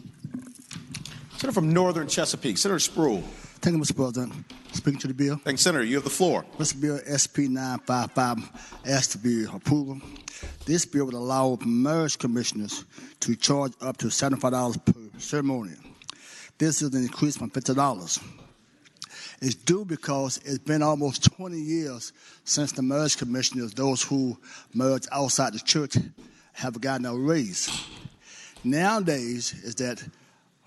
Senator from Northern Chesapeake, Senator Spruill. Thank you, Mr. President. Speaking to the bill. Thank you, Senator. You have the floor. Mr. Bill SP 955 asked to be approval. This bill would allow marriage commissioners to charge up to $75 per ceremony. This is an increase from $50. It's due because it's been almost 20 years since the marriage commissioners, those who married outside the church, have gotten a raise. Nowadays is that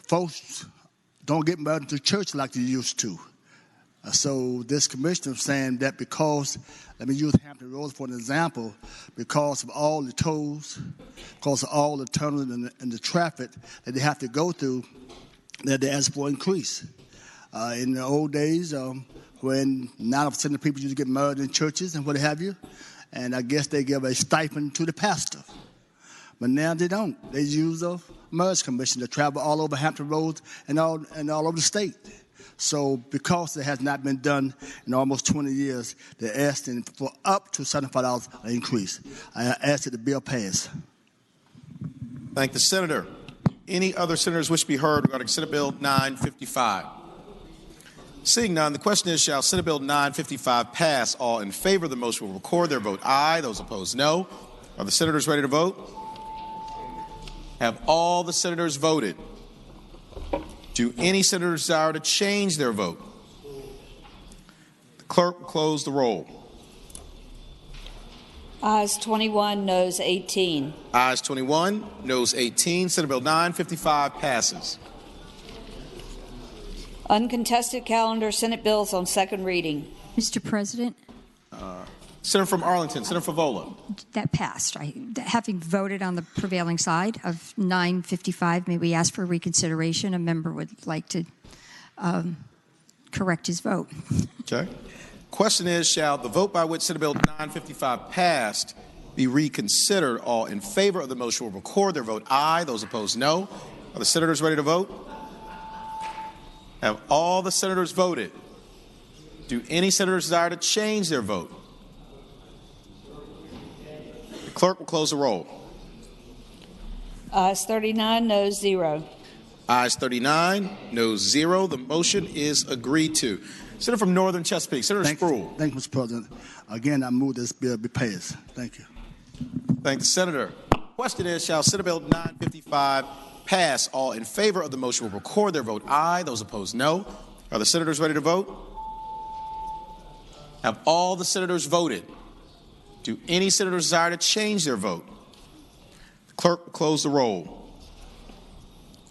folks don't get married to church like they used to. So this commissioner is saying that because, let me use Hampton Roads for an example, because of all the tolls, because of all the tunnels and the traffic that they have to go through, that they ask for an increase. In the old days, when 9% of the people used to get married in churches and what have you. And I guess they give a stipend to the pastor. But now they don't. They use a marriage commission to travel all over Hampton Roads and all over the state. So because it has not been done in almost 20 years, they're asking for up to $75 an increase. I ask that the bill pass. Thank the senator. Any other senators wish to be heard regarding Senate Bill 955? Seeing none, the question is, shall Senate Bill 955 pass? All in favor of the motion will record their vote aye. Those opposed, no. Are the senators ready to vote? Have all the senators voted? Do any senators desire to change their vote? The clerk will close the roll. Ayes 21, noes 18. Ayes 21, noes 18. Senate Bill 955 passes. Uncontested calendar, Senate bills on second reading. Mr. President? Senator from Arlington, Senator Favola. That passed. Having voted on the prevailing side of 955, may we ask for reconsideration? A member would like to correct his vote. Okay. Question is, shall the vote by which Senate Bill 955 passed be reconsidered? All in favor of the motion will record their vote aye. Those opposed, no. Are the senators ready to vote? Have all the senators voted? Do any senators desire to change their vote? The clerk will close the roll. Ayes 39, noes 0. Ayes 39, noes 0. The motion is agreed to. Senator from Northern Chesapeake, Senator Spruill. Thank you, Mr. President. Again, I move this bill be passed. Thank you. Thank the senator. Question is, shall Senate Bill 955 pass? All in favor of the motion will record their vote aye. Those opposed, no. Are the senators ready to vote? Have all the senators voted? Do any senators desire to change their vote? The clerk will close the roll.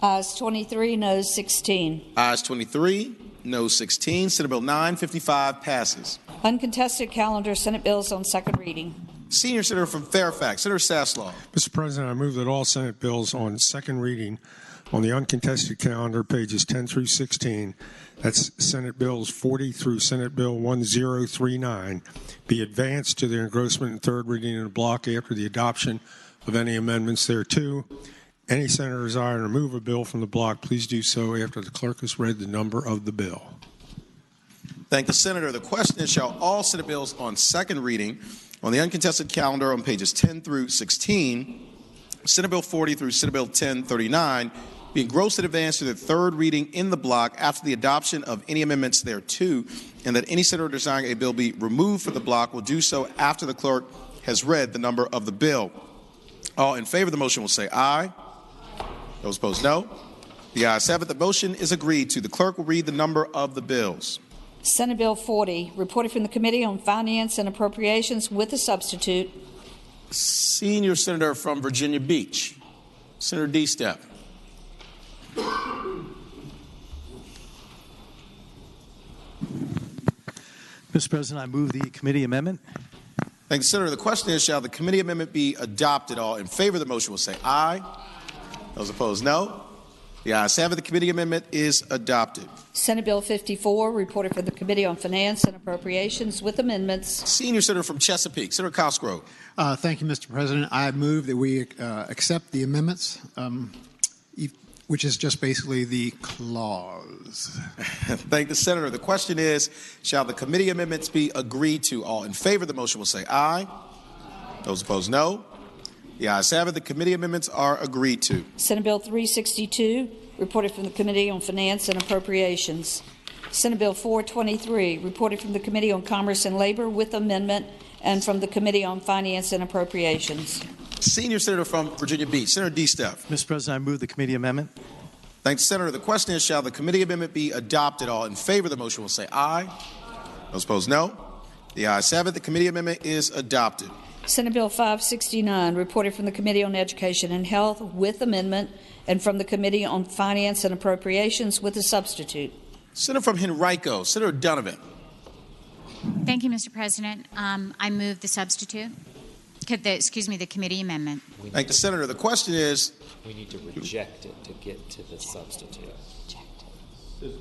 Ayes 23, noes 16. Ayes 23, noes 16. Senate Bill 955 passes. Uncontested calendar, Senate bills on second reading. Senior Senator from Fairfax, Senator Saslaw. Mr. President, I move that all Senate bills on second reading on the uncontested calendar, pages 10 through 16, that's Senate Bills 40 through Senate Bill 1039, be advanced to their engrossment and third reading in a block after the adoption of any amendments thereto. Any senator desiring to remove a bill from the block, please do so after the clerk has read the number of the bill. Thank the senator. The question is, shall all Senate bills on second reading on the uncontested calendar on pages 10 through 16, Senate Bill 40 through Senate Bill 1039, be engrossed and advanced to the third reading in the block after the adoption of any amendments thereto, and that any senator desiring a bill be removed from the block will do so after the clerk has read the number of the bill. All in favor of the motion will say aye. Those opposed, no. The ayes have it. The motion is agreed to. The clerk will read the number of the bills. Senate Bill 40, reported from the Committee on Finance and Appropriations with a substitute. Senior Senator from Virginia Beach, Senator D-Step. Mr. President, I move the committee amendment. Thank you, Senator. The question is, shall the committee amendment be adopted? All in favor of the motion will say aye. Those opposed, no. The ayes have it. The committee amendment is adopted. Senate Bill 54, reported for the Committee on Finance and Appropriations with amendments. Senior Senator from Chesapeake, Senator Cosgrove. Thank you, Mr. President. I move that we accept the amendments, which is just basically the clause. Thank the senator. The question is, shall the committee amendments be agreed to? All in favor of the motion will say aye. Those opposed, no. The ayes have it. The committee amendments are agreed to. Senate Bill 362, reported from the Committee on Finance and Appropriations. Senate Bill 423, reported from the Committee on Commerce and Labor with amendment and from the Committee on Finance and Appropriations. Senior Senator from Virginia Beach, Senator D-Steph. Mr. President, I move the committee amendment. Thanks, Senator. The question is, shall the committee amendment be adopted? All in favor of the motion will say aye. Those opposed, no. The ayes have it. The committee amendment is adopted. Senate Bill 569, reported from the Committee on Education and Health with amendment and from the Committee on Finance and Appropriations with a substitute. Senator from Henrico, Senator Donovan. Thank you, Mr. President. I move the substitute. The committee amendment. Thank the senator. The question is, we need to reject it to get to the substitute. Does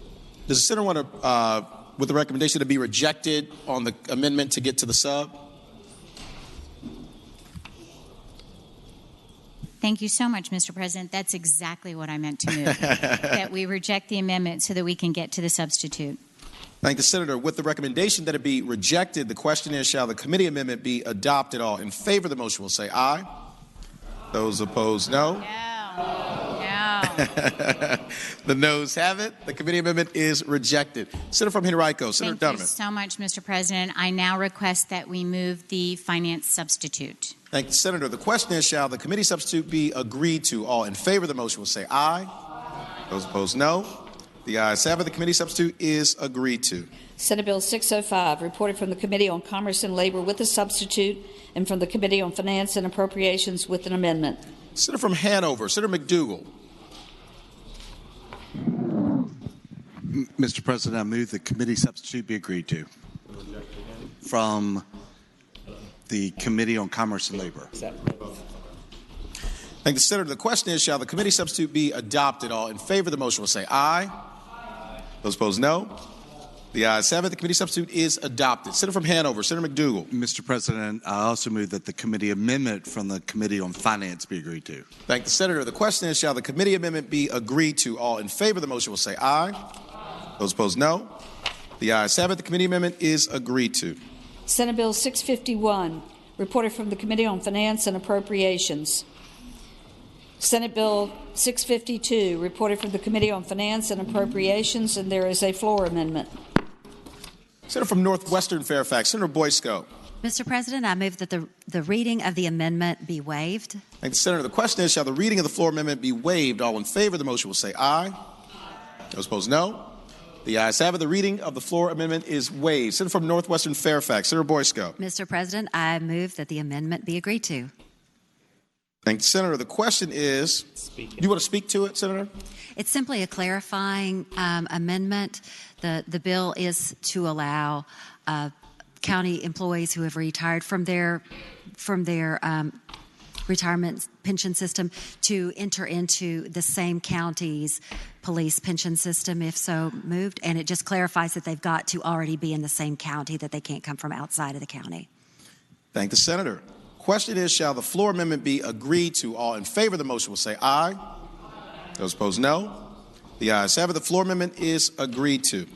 the senator want to with the recommendation to be rejected on the amendment to get to the sub? Thank you so much, Mr. President. That's exactly what I meant to move, that we reject the amendment so that we can get to the substitute. Thank the Senator. With the recommendation that it be rejected, the question is, shall the committee amendment be adopted? All in favor of the motion will say aye. Those opposed, no. The noes have it. The committee amendment is rejected. Senator from Henrico, Senator Donovan. Thank you so much, Mr. President. I now request that we move the finance substitute. Thank the Senator. The question is, shall the committee substitute be agreed to? All in favor of the motion will say aye. Those opposed, no. The ayes have it. The committee substitute is agreed to. Senate Bill 605, reported from the Committee on Commerce and Labor with a substitute and from the Committee on Finance and Appropriations with an amendment. Senator from Hanover, Senator McDougal. Mr. President, I move the committee substitute be agreed to. From the Committee on Commerce and Labor. Thank the Senator. The question is, shall the committee substitute be adopted? All in favor of the motion will say aye. Those opposed, no. The ayes have it. The committee substitute is adopted. Senator from Hanover, Senator McDougal. Mr. President, I also move that the committee amendment from the Committee on Finance be agreed to. Thank the Senator. The question is, shall the committee amendment be agreed to? All in favor of the motion will say aye. Those opposed, no. The ayes have it. The committee amendment is agreed to. Senate Bill 651, reported from the Committee on Finance and Appropriations. Senate Bill 652, reported from the Committee on Finance and Appropriations, and there is a floor amendment. Senator from Northwestern Fairfax, Senator Boysko. Mr. President, I move that the reading of the amendment be waived. Thank the Senator. The question is, shall the reading of the floor amendment be waived? All in favor of the motion will say aye. Those opposed, no. The ayes have it. The reading of the floor amendment is waived. Senator from Northwestern Fairfax, Senator Boysko. Mr. President, I move that the amendment be agreed to. Thank you, Senator. The question is, you want to speak to it, Senator? It's simply a clarifying amendment. The bill is to allow county employees who have retired from their retirement pension system to enter into the same county's police pension system, if so moved, and it just clarifies that they've got to already be in the same county, that they can't come from outside of the county. Thank the Senator. Question is, shall the floor amendment be agreed to? All in favor of the motion will say aye. Those opposed, no. The ayes have it. The floor amendment is agreed to.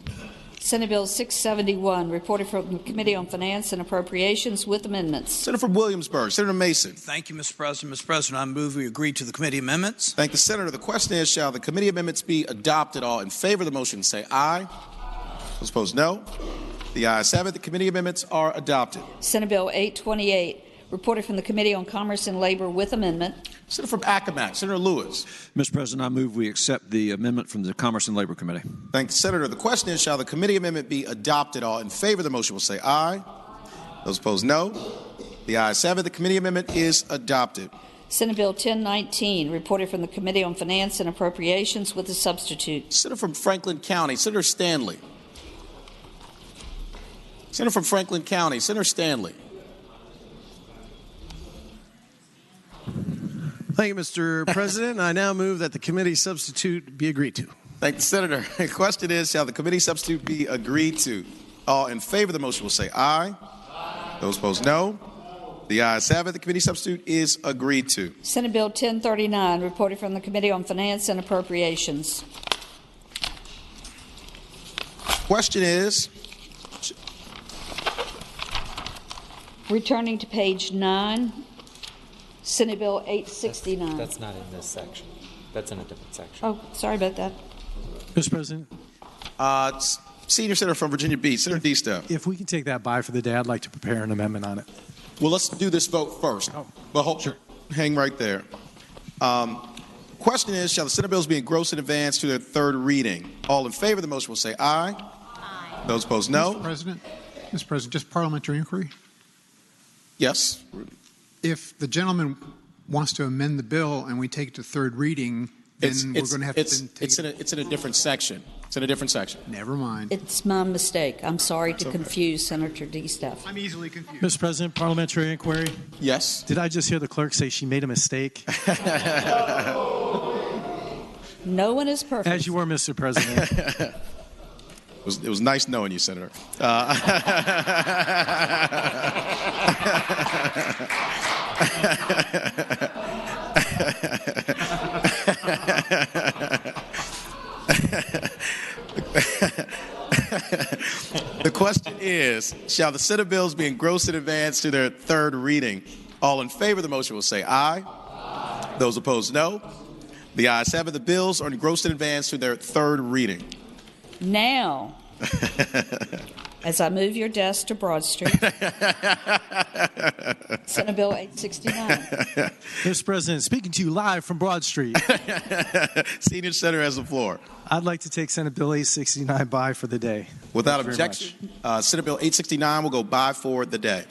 Senate Bill 671, reported from the Committee on Finance and Appropriations with amendments. Senator from Williamsburg, Senator Mason. Thank you, Mr. President. Mr. President, I move we agree to the committee amendments. Thank the Senator. The question is, shall the committee amendments be adopted? All in favor of the motion say aye. Those opposed, no. The ayes have it. The committee amendments are adopted. Senate Bill 828, reported from the Committee on Commerce and Labor with amendment. Senator from Accomack, Senator Lewis. Mr. President, I move we accept the amendment from the Commerce and Labor Committee. Thank the Senator. The question is, shall the committee amendment be adopted? All in favor of the motion will say aye. Those opposed, no. The ayes have it. The committee amendment is adopted. Senate Bill 1019, reported from the Committee on Finance and Appropriations with a substitute. Senator from Franklin County, Senator Stanley. Senator from Franklin County, Senator Stanley. Thank you, Mr. President. I now move that the committee substitute be agreed to. Thank the Senator. The question is, shall the committee substitute be agreed to? All in favor of the motion will say aye. Those opposed, no. The ayes have it. The committee substitute is agreed to. Senate Bill 1039, reported from the Committee on Finance and Appropriations. Question is, returning to page 9, Senate Bill 869. That's not in this section. That's in a different section. Oh, sorry about that. Mr. President? Senior Senator from Virginia Beach, Senator D-Step. If we can take that by for the day, I'd like to prepare an amendment on it. Well, let's do this vote first. But hold, sure. Hang right there. Question is, shall the Senate bills be engrossed in advance to their third reading? All in favor of the motion will say aye. Aye. Those opposed, no. Mr. President, just parliamentary inquiry. Yes. If the gentleman wants to amend the bill and we take it to third reading, then we're going to have to take it. It's in a different section. It's in a different section. Never mind. It's my mistake. I'm sorry to confuse Senator D-Step. I'm easily confused. Mr. President, parliamentary inquiry. Yes. Did I just hear the clerk say she made a mistake? No one is perfect. As you were, Mr. President. It was nice knowing you, Senator. The question is, shall the Senate bills be engrossed in advance to their third reading? All in favor of the motion will say aye. Aye. Those opposed, no. The ayes have it. The bills are engrossed in advance to their third reading. Now, as I move your desk to Broad Street, Senate Bill 869. Mr. President, speaking to you live from Broad Street. Senior Senator has the floor. I'd like to take Senate Bill 869 by for the day. Without objection, Senate Bill 869 will go by for the day.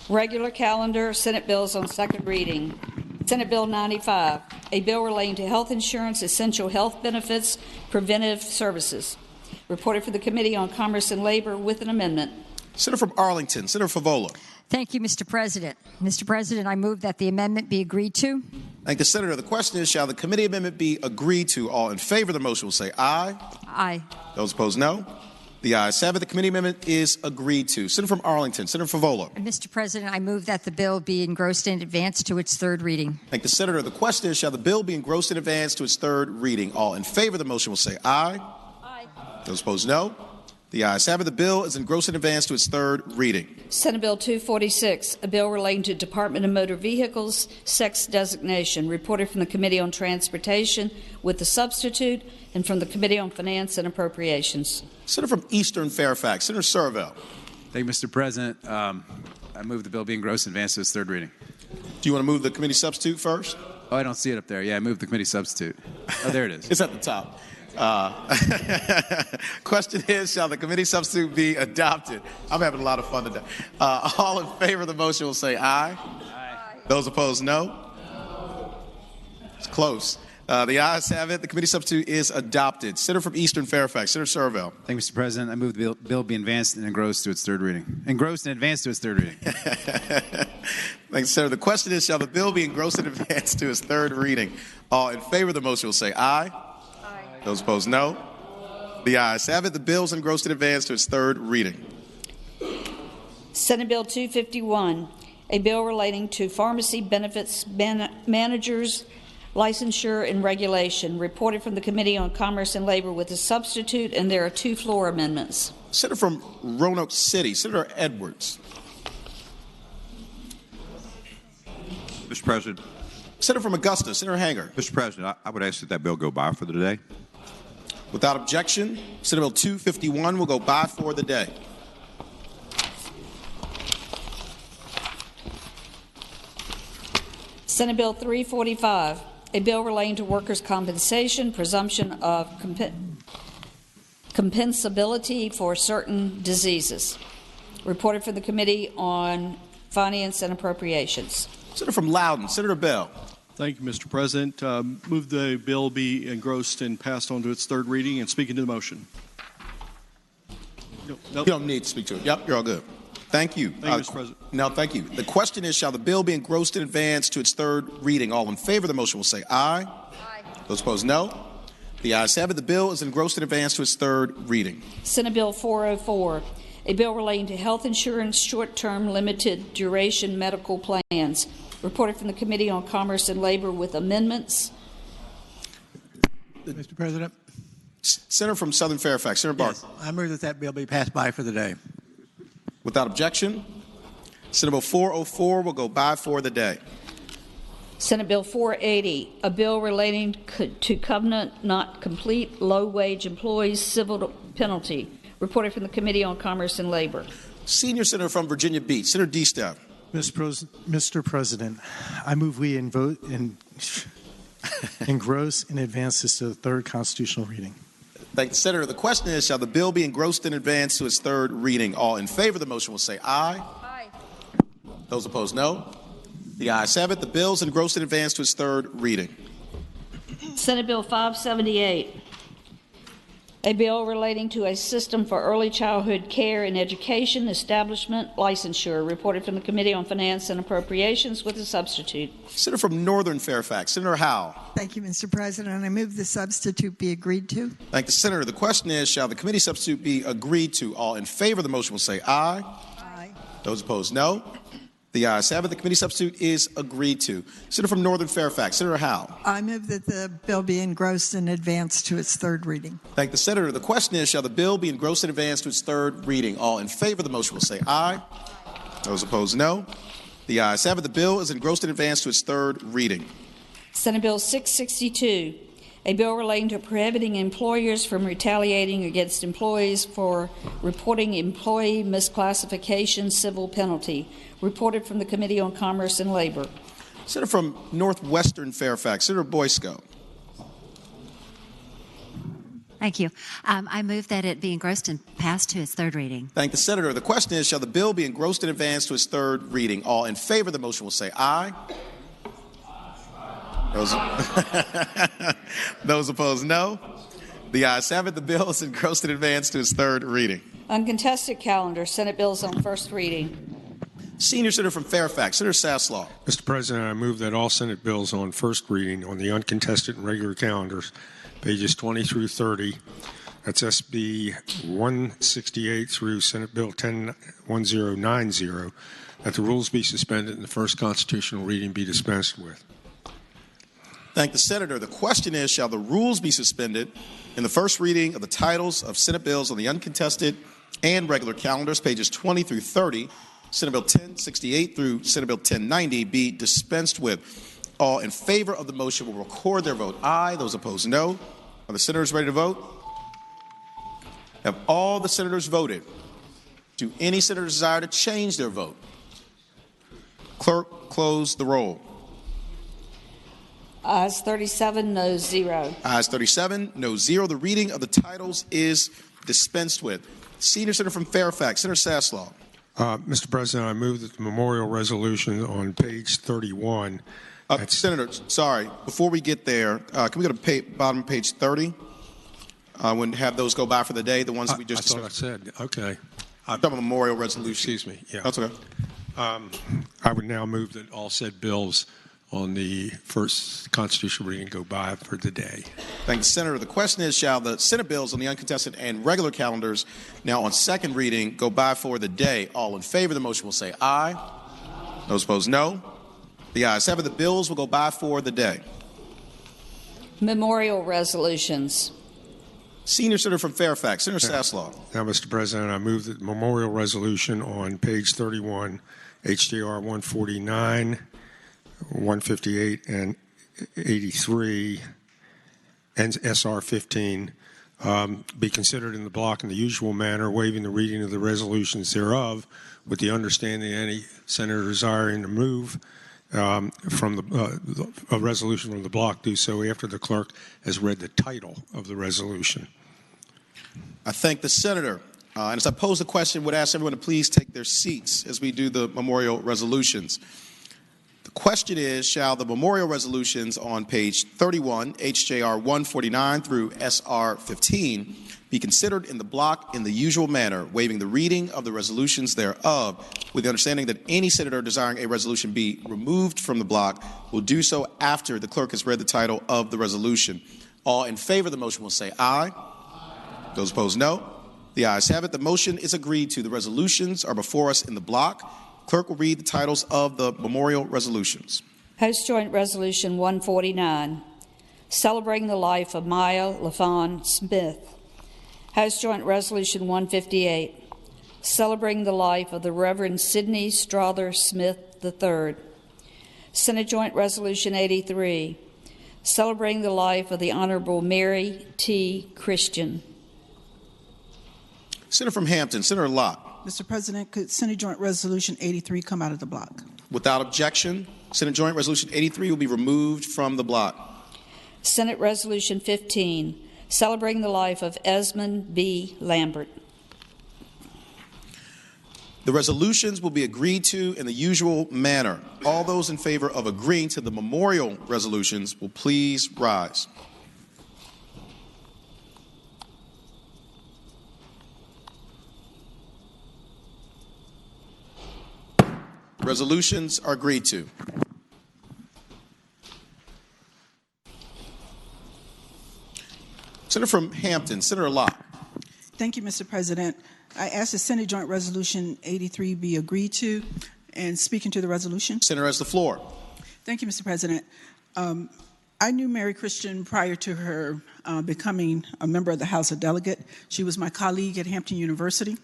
Regular calendar, Senate bills on second reading. Senate Bill 95, a bill relating to health insurance, essential health benefits, preventive services. Reported for the Committee on Commerce and Labor with an amendment. Senator from Arlington, Senator Favola. Thank you, Mr. President. Mr. President, I move that the amendment be agreed to. Thank the Senator. The question is, shall the committee amendment be agreed to? All in favor of the motion will say aye. Aye. Those opposed, no. The ayes have it. The committee amendment is agreed to. Senator from Arlington, Senator Favola. Mr. President, I move that the bill be engrossed in advance to its third reading. Thank the Senator. The question is, shall the bill be engrossed in advance to its third reading? All in favor of the motion will say aye. Aye. Those opposed, no. The ayes have it. The bill is engrossed in advance to its third reading. Senate Bill 246, a bill relating to Department of Motor Vehicles sex designation. Reported from the Committee on Transportation with the substitute and from the Committee on Finance and Appropriations. Senator from Eastern Fairfax, Senator Servell. Thank you, Mr. President. I move the bill be engrossed in advance to its third reading. Do you want to move the committee substitute first? Oh, I don't see it up there. Yeah, I moved the committee substitute. Oh, there it is. It's at the top. Question is, shall the committee substitute be adopted? I'm having a lot of fun today. All in favor of the motion will say aye. Aye. Those opposed, no. It's close. The ayes have it. The committee substitute is adopted. Senator from Eastern Fairfax, Senator Servell. Thank you, Mr. President. I move the bill be advanced and engrossed to its third reading. Engrossed and advanced to its third reading. Thanks, Senator. The question is, shall the bill be engrossed and advanced to its third reading? All in favor of the motion will say aye. Aye. Those opposed, no. The ayes have it. The bill is engrossed and advanced to its third reading. Senate Bill 251, a bill relating to pharmacy benefits managers, licensure and regulation. Reported from the Committee on Commerce and Labor with a substitute, and there are two floor amendments. Senator from Roanoke City, Senator Edwards. Mr. President. Senator from Augusta, Senator Hanger. Mr. President, I would ask that bill go by for the day. Without objection, Senate Bill 251 will go by for the day. Senate Bill 345, a bill relating to workers' compensation, presumption of compensability for certain diseases. Reported for the Committee on Finance and Appropriations. Senator from Loudoun, Senator Bell. Thank you, Mr. President. Move the bill be engrossed and passed on to its third reading, and speaking to the motion. Nope. You don't need to speak to it. Yep, you're all good. Thank you. Thank you, Mr. President. No, thank you. The question is, shall the bill be engrossed in advance to its third reading? All in favor of the motion will say aye. Aye. Those opposed, no. The ayes have it. The bill is engrossed in advance to its third reading. Senate Bill 404, a bill relating to health insurance short-term limited duration medical plans. Reported from the Committee on Commerce and Labor with amendments. Mr. President. Senator from Southern Fairfax, Senator Barth. Yes, I move that bill be passed by for the day. Without objection, Senate Bill 404 will go by for the day. Senate Bill 480, a bill relating to covenant not complete low-wage employees civil penalty. Reported from the Committee on Commerce and Labor. Senior Senator from Virginia Beach, Senator D-Staff. Mr. President, I move we engross and advance this to the third constitutional reading. Thank the Senator. The question is, shall the bill be engrossed in advance to its third reading? All in favor of the motion will say aye. Aye. Those opposed, no. The ayes have it. The bill is engrossed in advance to its third reading. Senate Bill 578, A bill relating to a system for early childhood care and education establishment licensure, reported from the Committee on Finance and Appropriations with a substitute. Senator from Northern Fairfax, Senator Howe. Thank you, Mr. President. I move the substitute be agreed to. Thank the Senator. The question is, shall the committee substitute be agreed to? All in favor of the motion will say aye. Aye. Those opposed, no. The ayes have it. The committee substitute is agreed to. Senator from Northern Fairfax, Senator Howe. I move that the bill be engrossed and advanced to its third reading. Thank the Senator. The question is, shall the bill be engrossed and advanced to its third reading? All in favor of the motion will say aye. Those opposed, no. The ayes have it. The bill is engrossed and advanced to its third reading. Senate Bill 662, a bill relating to prohibiting employers from retaliating against employees for reporting employee misclassification civil penalty, reported from the Committee on Commerce and Labor. Senator from Northwestern Fairfax, Senator Boysko. Thank you. I move that it be engrossed and passed to its third reading. Thank the Senator. The question is, shall the bill be engrossed and advanced to its third reading? All in favor of the motion will say aye. Those opposed, no. The ayes have it. The bill is engrossed and advanced to its third reading. Uncontested calendar, Senate bills on first reading. Senior Senator from Fairfax, Senator Saslaw. Mr. President, I move that all Senate bills on first reading on the uncontested and regular calendars, pages 20 through 30, that's SB 168 through Senate Bill 1090, that the rules be suspended and the first constitutional reading be dispensed with. Thank the Senator. The question is, shall the rules be suspended in the first reading of the titles of Senate bills on the uncontested and regular calendars, pages 20 through 30, Senate Bill 1068 through Senate Bill 1090 be dispensed with? All in favor of the motion will record their vote aye. Those opposed, no. Are the senators ready to vote? Have all the senators voted? Do any senators desire to change their vote? Clerk, close the roll. Ayes 37, no 0. Ayes 37, no 0. The reading of the titles is dispensed with. Senior Senator from Fairfax, Senator Saslaw. Mr. President, I move that the memorial resolution on page 31. Senator, sorry, before we get there, can we go to bottom of page 30? When have those go by for the day, the ones that we just I thought I said, okay. The memorial resolution. Excuse me. Yeah. That's okay. I would now move that all said bills on the first constitutional reading go by for the day. Thank you, Senator. The question is, shall the Senate bills on the uncontested and regular calendars now on second reading go by for the day? All in favor of the motion will say aye. Those opposed, no. The ayes have it. The bills will go by for the day. Memorial resolutions. Senior Senator from Fairfax, Senator Saslaw. Now, Mr. President, I move that the memorial resolution on page 31, HJR 149, 158, and 83, and SR 15 be considered in the block in the usual manner, waiving the reading of the resolutions thereof, with the understanding any senator desiring to move from a resolution from the block do so after the clerk has read the title of the resolution. I thank the Senator. And as I pose the question, would ask everyone to please take their seats as we do the memorial resolutions. The question is, shall the memorial resolutions on page 31, HJR 149 through SR 15, be considered in the block in the usual manner, waiving the reading of the resolutions thereof, with the understanding that any senator desiring a resolution be removed from the block will do so after the clerk has read the title of the resolution. All in favor of the motion will say aye. Those opposed, no. The ayes have it. The motion is agreed to. The resolutions are before us in the block. Clerk will read the titles of the memorial resolutions. House Joint Resolution 149, celebrating the life of Maya LaFawn Smith. House Joint Resolution 158, celebrating the life of the Reverend Sidney Strother Smith III. Senate Joint Resolution 83, celebrating the life of the Honorable Mary T. Christian. Senator from Hampton, Senator Lott. Mr. President, could Senate Joint Resolution 83 come out of the block? Without objection, Senate Joint Resolution 83 will be removed from the block. Senate Resolution 15, celebrating the life of Esmond B. Lambert. The resolutions will be agreed to in the usual manner. All those in favor of agreeing to the memorial resolutions will please rise. Resolutions are agreed to. Senator from Hampton, Senator Locke. Thank you, Mr. President. I ask the Senate Joint Resolution 83 be agreed to. And speaking to the resolution. Senator has the floor. Thank you, Mr. President. I knew Mary Christian prior to her becoming a member of the House of Delegates. She was my colleague at Hampton University.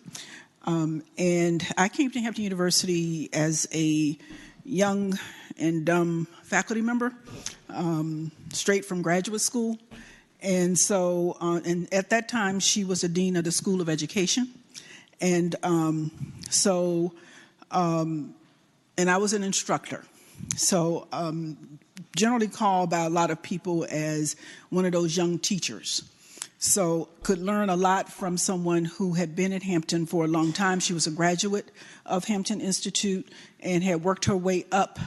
And I came to Hampton University as a young and dumb faculty member, straight from graduate school. And so, and at that time, she was the dean of the School of Education. And and I was an instructor. So generally called by a lot of people as one of those young teachers. So could learn a lot from someone who had been at Hampton for a long time. She was a graduate of Hampton Institute and had worked her way up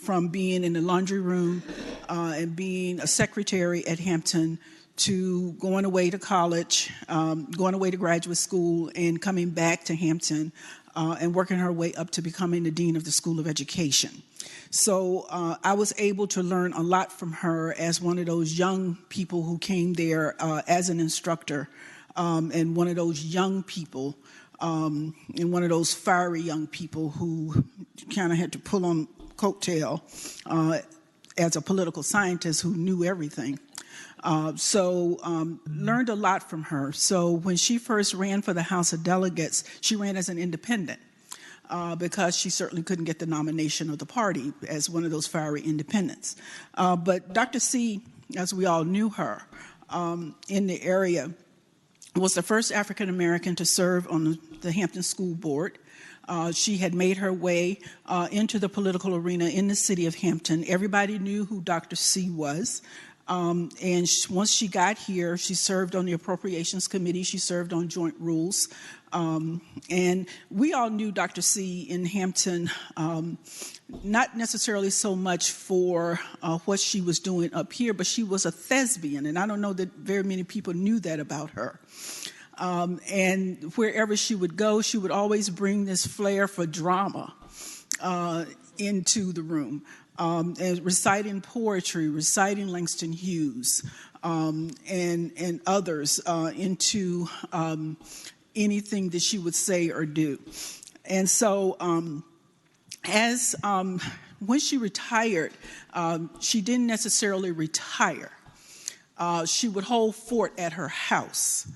from being in the laundry room and being a secretary at Hampton to going away to college, going away to graduate school, and coming back to Hampton and working her way up to becoming the dean of the School of Education. So I was able to learn a lot from her as one of those young people who came there as an instructor, and one of those young people, and one of those fiery young people who kind of had to pull on coattail as a political scientist who knew everything. Learned a lot from her. So when she first ran for the House of Delegates, she ran as an independent because she certainly couldn't get the nomination of the party as one of those fiery independents. But Dr. C, as we all knew her in the area, was the first African American to serve on the Hampton School Board. She had made her way into the political arena in the city of Hampton. Everybody knew who Dr. C was. Once she got here, she served on the Appropriations Committee. She served on Joint Rules. And we all knew Dr. C in Hampton, not necessarily so much for what she was doing up here, but she was a thespian. And I don't know that very many people knew that about her. And wherever she would go, she would always bring this flair for drama into the room. And reciting poetry, reciting Langston Hughes, and others into anything that she would say or do. And so when she retired, she didn't necessarily retire. She would hold fort at her house.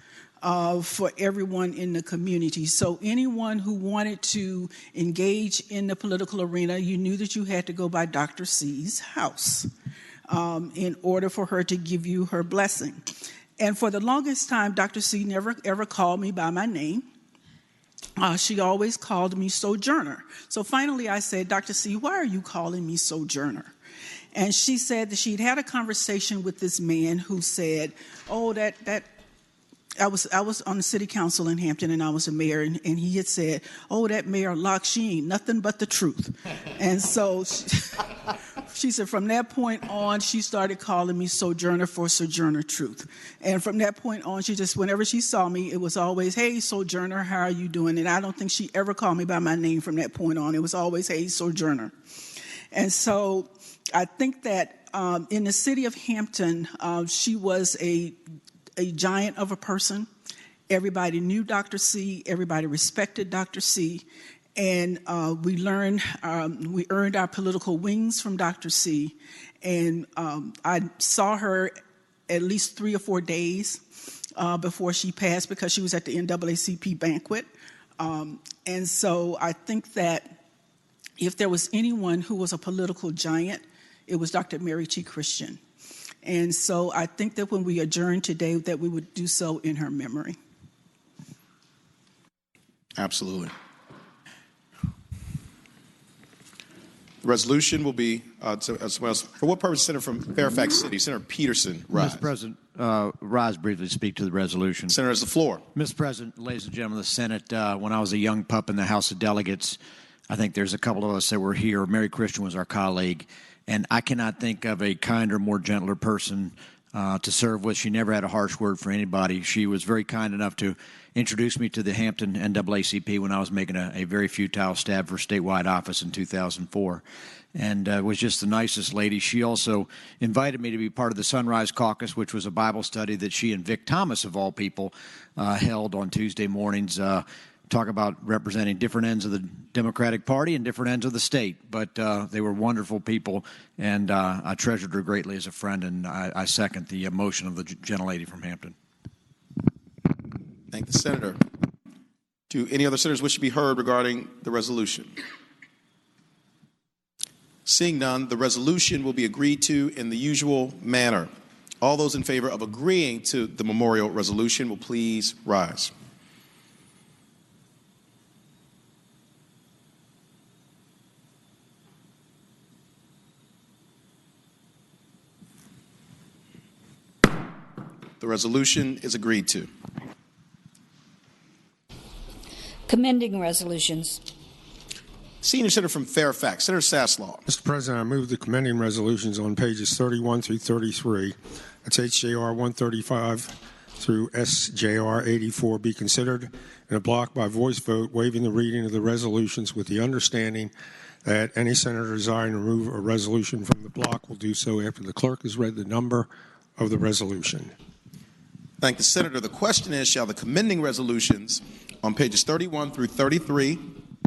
For everyone in the community. So anyone who wanted to engage in the political arena, you knew that you had to go by Dr. C's house in order for her to give you her blessing. And for the longest time, Dr. C never ever called me by my name. She always called me Sojourner. So finally I said, Dr. C, why are you calling me Sojourner? And she said that she'd had a conversation with this man who said, oh, I was on the city council in Hampton, and I was a mayor, and he had said, oh, that Mayor Locke, she ain't nothing but the truth. And so she said from that point on, she started calling me Sojourner for Sojourner Truth. And from that point on, she just, whenever she saw me, it was always, hey, Sojourner, how are you doing? And I don't think she ever called me by my name from that point on. It was always, hey, Sojourner. And so I think that in the city of Hampton, she was a giant of a person. Everybody knew Dr. C. Everybody respected Dr. C. And we earned our political wings from Dr. C. And I saw her at least 3 or 4 days before she passed because she was at the NAACP banquet. And so I think that if there was anyone who was a political giant, it was Dr. Mary T. Christian. And so I think that when we adjourn today, that we would do so in her memory. Absolutely. The resolution will be, for what purpose, Senator from Fairfax City? Senator Peterson, rise. Mr. President, rise briefly to speak to the resolution. Senator has the floor. Mr. President, ladies and gentlemen of the Senate, when I was a young pup in the House of Delegates, I think there's a couple of us that were here. Mary Christian was our colleague. And I cannot think of a kinder, more gentler person to serve with. She never had a harsh word for anybody. She was very kind enough to introduce me to the Hampton NAACP when I was making a very futile stab for statewide office in 2004. And was just the nicest lady. She also invited me to be part of the Sunrise Caucus, which was a Bible study that she and Vic Thomas, of all people, held on Tuesday mornings. Talk about representing different ends of the Democratic Party and different ends of the state. But they were wonderful people, and I treasured her greatly as a friend, and I second the motion of the gentlelady from Hampton. Thank the Senator. Do any other senators wish to be heard regarding the resolution? Seeing none, the resolution will be agreed to in the usual manner. All those in favor of agreeing to the memorial resolution will please rise. The resolution is agreed to. Commending resolutions. Senior Senator from Fairfax, Senator Saslaw. Mr. President, I move the commending resolutions on pages 31 through 33, that's HJR 135 through SJR 84, be considered in a block by voice vote, waiving the reading of the resolutions with the understanding that any senator desiring to remove a resolution from the block will do so after the clerk has read the number of the resolution. Thank the Senator. The question is, shall the commending resolutions on pages 31 through 33,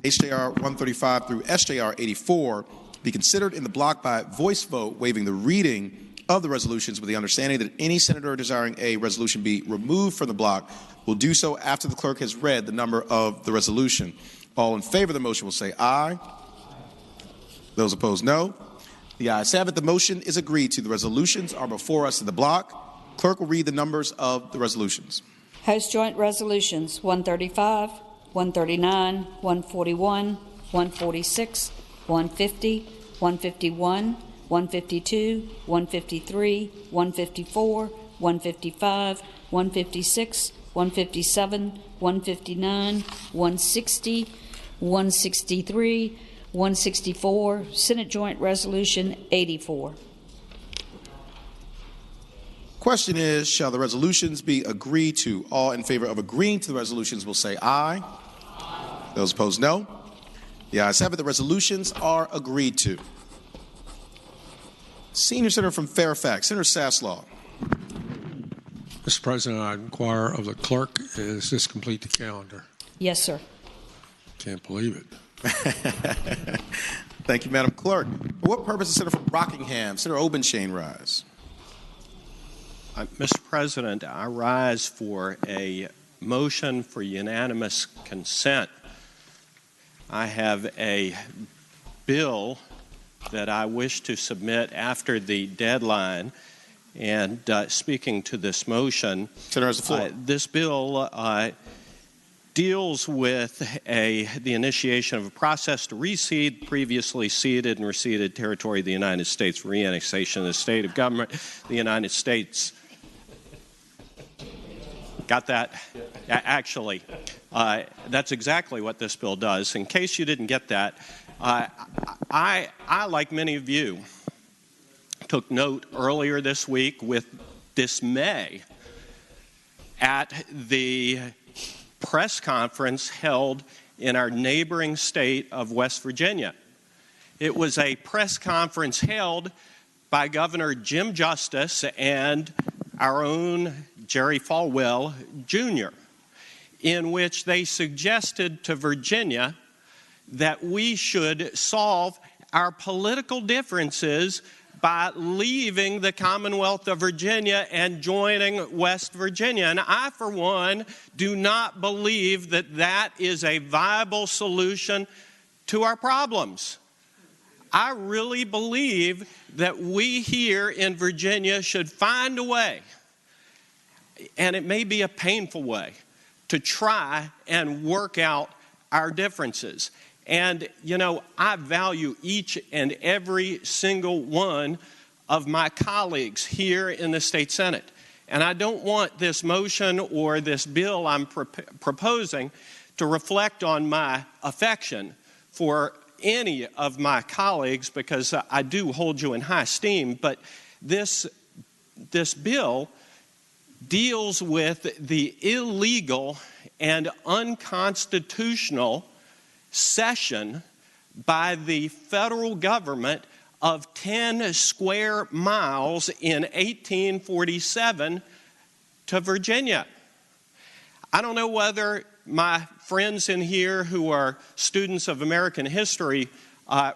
HJR 135 through SJR 84, be considered in the block by voice vote, waiving the reading of the resolutions with the understanding that any senator desiring a resolution be removed from the block will do so after the clerk has read the number of the resolution. All in favor of the motion will say aye. Those opposed, no. The ayes have it. The motion is agreed to. The resolutions are before us in the block. Clerk will read the numbers of the resolutions. House Joint Resolutions 135, 139, 141, 146, 150, 151, 152, 153, 154, 155, 156, 157, 159, 160, 163, 164, Senate Joint Resolution 84. Question is, shall the resolutions be agreed to? All in favor of agreeing to the resolutions will say aye. Those opposed, no. The ayes have it. The resolutions are agreed to. Senior Senator from Fairfax, Senator Saslaw. Mr. President, I inquire of the clerk, is this complete the calendar? Yes, sir. Can't believe it. Thank you, Madam Clerk. For what purpose is Senator from Rockingham, Senator Obenshain rise? Mr. President, I rise for a motion for unanimous consent. I have a bill that I wish to submit after the deadline, and speaking to this motion, Senator has the floor. This bill deals with the initiation of a process to reseed previously ceded and receded territory of the United States, reannexation of the state of government, the United States. Got that? Actually, that's exactly what this bill does. In case you didn't get that, I, like many of you, took note earlier this week with dismay at the press conference held in our neighboring state of West Virginia. It was a press conference held by Governor Jim Justice and our own Jerry Falwell, Jr., in which they suggested to Virginia that we should solve our political differences by leaving the Commonwealth of Virginia and joining West Virginia. And I, for one, do not believe that that is a viable solution to our problems. I really believe that we here in Virginia should find a way, and it may be a painful way, to try and work out our differences. And, you know, I value each and every single one of my colleagues here in the State Senate. And I don't want this motion or this bill I'm proposing to reflect on my affection for any of my colleagues, because I do hold you in high esteem. But this this bill deals with the illegal and unconstitutional cession by the federal government of 10 square miles in 1847 to Virginia. I don't know whether my friends in here who are students of American history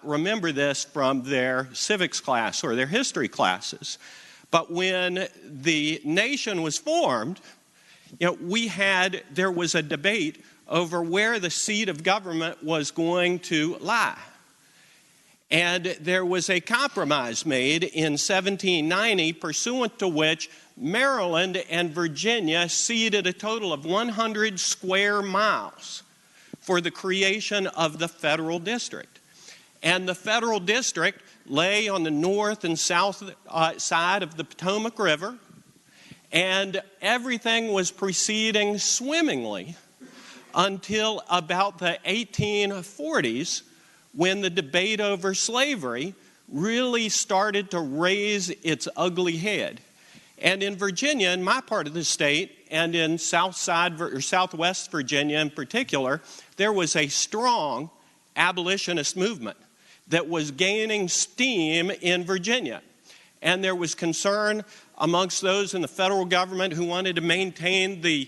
remember this from their civics class or their history classes. But when the nation was formed, there was a debate over where the seat of government was going to lie. And there was a compromise made in 1790 pursuant to which Maryland and Virginia ceded a total of 100 square miles for the creation of the federal district. And the federal district lay on the north and south side of the Potomac River, and everything was proceeding swimmingly until about the 1840s, when the debate over slavery really started to raise its ugly head. And in Virginia, in my part of the state, and in Southwest Virginia in particular, there was a strong abolitionist movement that was gaining steam in Virginia. And there was concern amongst those in the federal government who wanted to maintain the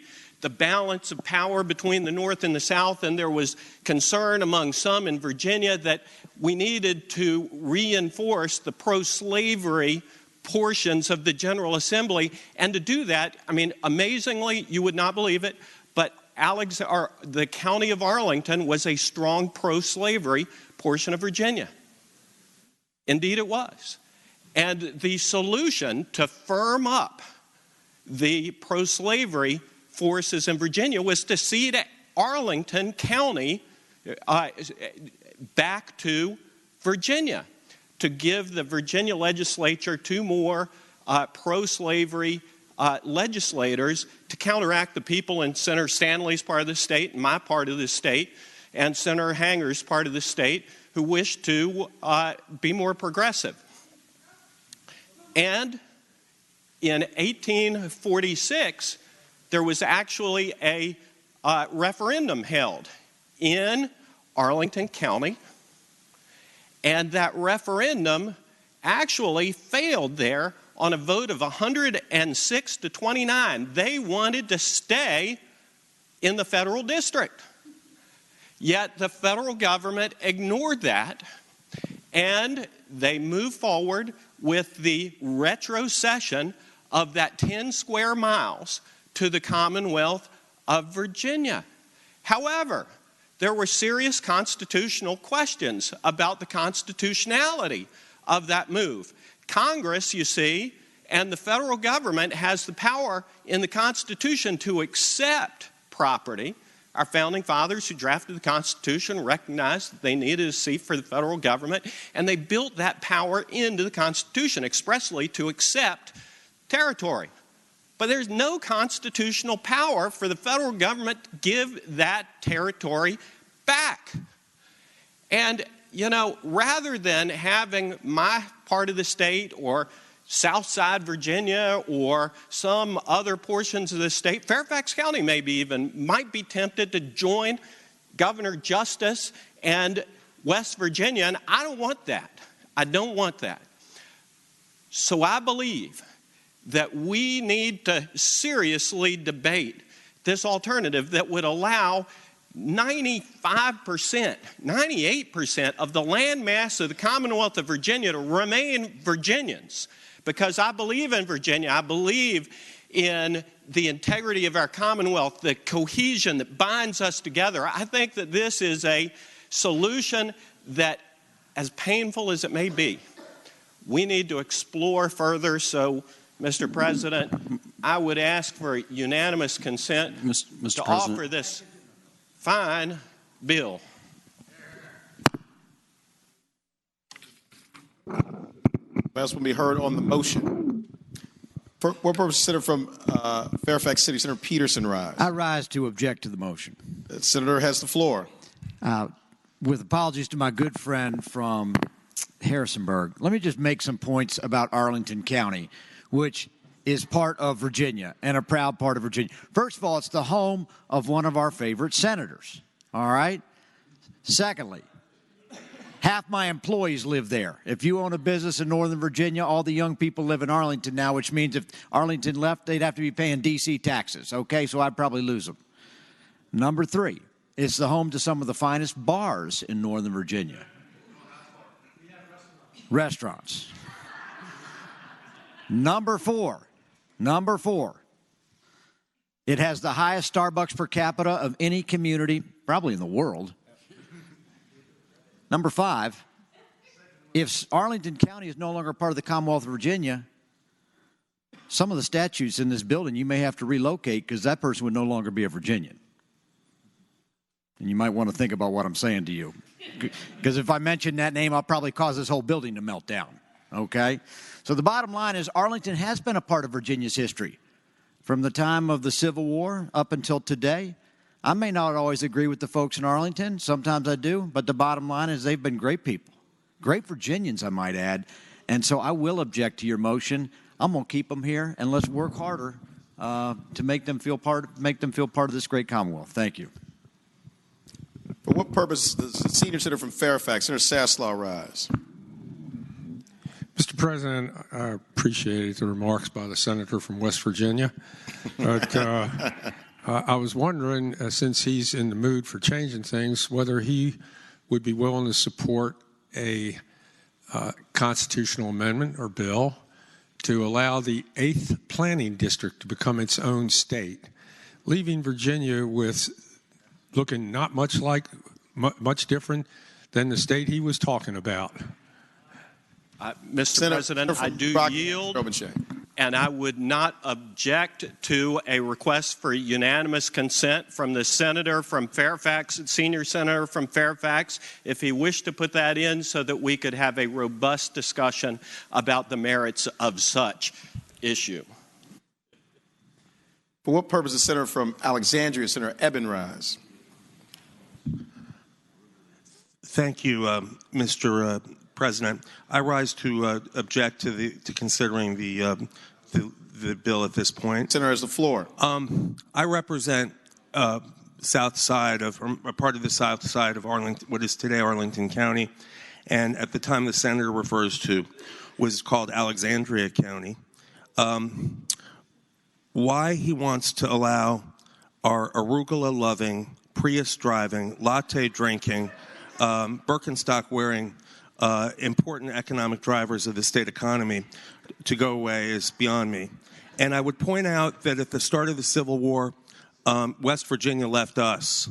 balance of power between the North and the South, and there was concern among some in Virginia that we needed to reinforce the pro-slavery portions of the General Assembly. And to do that, amazingly, you would not believe it, but the county of Arlington was a strong pro-slavery portion of Virginia. Indeed it was. And the solution to firm up the pro-slavery forces in Virginia was to cede Arlington County back to Virginia, to give the Virginia legislature 2 more pro-slavery legislators to counteract the people in Senator Stanley's part of the state, and my part of the state, and Senator Hanger's part of the state, who wished to be more progressive. And in 1846, there was actually a referendum held in Arlington County, and that referendum actually failed there on a vote of 106 to 29. They wanted to stay in the federal district. Yet the federal government ignored that, and they moved forward with the retrocession of that 10 square miles to the Commonwealth of Virginia. However, there were serious constitutional questions about the constitutionality of that move. Congress, you see, and the federal government has the power in the Constitution to accept property. Our founding fathers who drafted the Constitution recognized that they needed a seat for the federal government, and they built that power into the Constitution expressly to accept territory. But there's no constitutional power for the federal government to give that territory back. And, rather than having my part of the state or Southside Virginia or some other portions of the state, Fairfax County might be tempted to join Governor Justice and West Virginia, and I don't want that. I don't want that. So I believe that we need to seriously debate this alternative that would allow 95%, 98% of the land mass of the Commonwealth of Virginia to remain Virginians. Because I believe in Virginia. I believe in the integrity of our Commonwealth, the cohesion that binds us together. I think that this is a solution that, as painful as it may be, we need to explore further. So, Mr. President, I would ask for unanimous consent to offer this fine bill. Last will be heard on the motion. For what purpose, Senator from Fairfax City, Senator Peterson rise? I rise to object to the motion. The Senator has the floor. With apologies to my good friend from Harrisonburg, let me just make some points about Arlington County, which is part of Virginia and a proud part of Virginia. First of all, it's the home of one of our favorite senators, all right? Secondly, half my employees live there. If you own a business in Northern Virginia, all the young people live in Arlington now, which means if Arlington left, they'd have to be paying D.C. taxes, okay? So I'd probably lose them. Number 3, it's the home to some of the finest bars in Northern Virginia. Restaurants. Number 4, it has the highest Starbucks per capita of any community, probably in the world. Number 5, if Arlington County is no longer part of the Commonwealth of Virginia, some of the statutes in this building you may have to relocate because that person would no longer be a Virginian. And you might want to think about what I'm saying to you. Because if I mention that name, I'll probably cause this whole building to melt down. Okay? So the bottom line is Arlington has been a part of Virginia's history. From the time of the Civil War up until today. I may not always agree with the folks in Arlington. Sometimes I do. But the bottom line is they've been great people. Great Virginians, I might add. And so I will object to your motion. I'm going to keep them here, and let's work harder to make them feel part of this great Commonwealth. Thank you. For what purpose does the senior senator from Fairfax, Senator Saslaw, rise? Mr. President, I appreciate the remarks by the senator from West Virginia. But I was wondering, since he's in the mood for changing things, whether he would be willing to support a constitutional amendment or bill to allow the 8th planning district to become its own state, leaving Virginia with looking not much like, much different than the state he was talking about. Mr. President, I do yield, and I would not object to a request for unanimous consent from the senator from Fairfax, senior senator from Fairfax, if he wished to put that in so that we could have a robust discussion about the merits of such issue. For what purpose does the senator from Alexandria, Senator Eben, rise? Thank you, Mr. President. I rise to object to considering the bill at this point. Senator has the floor. I represent south side of, or a part of the south side of Arlington, what is today Arlington County, and at the time the senator refers to was called Alexandria County. Why he wants to allow our arugula-loving, Prius-driving, latte-drinking, Birkenstock-wearing, important economic drivers of the state economy to go away is beyond me. And I would point out that at the start of the Civil War, West Virginia left us.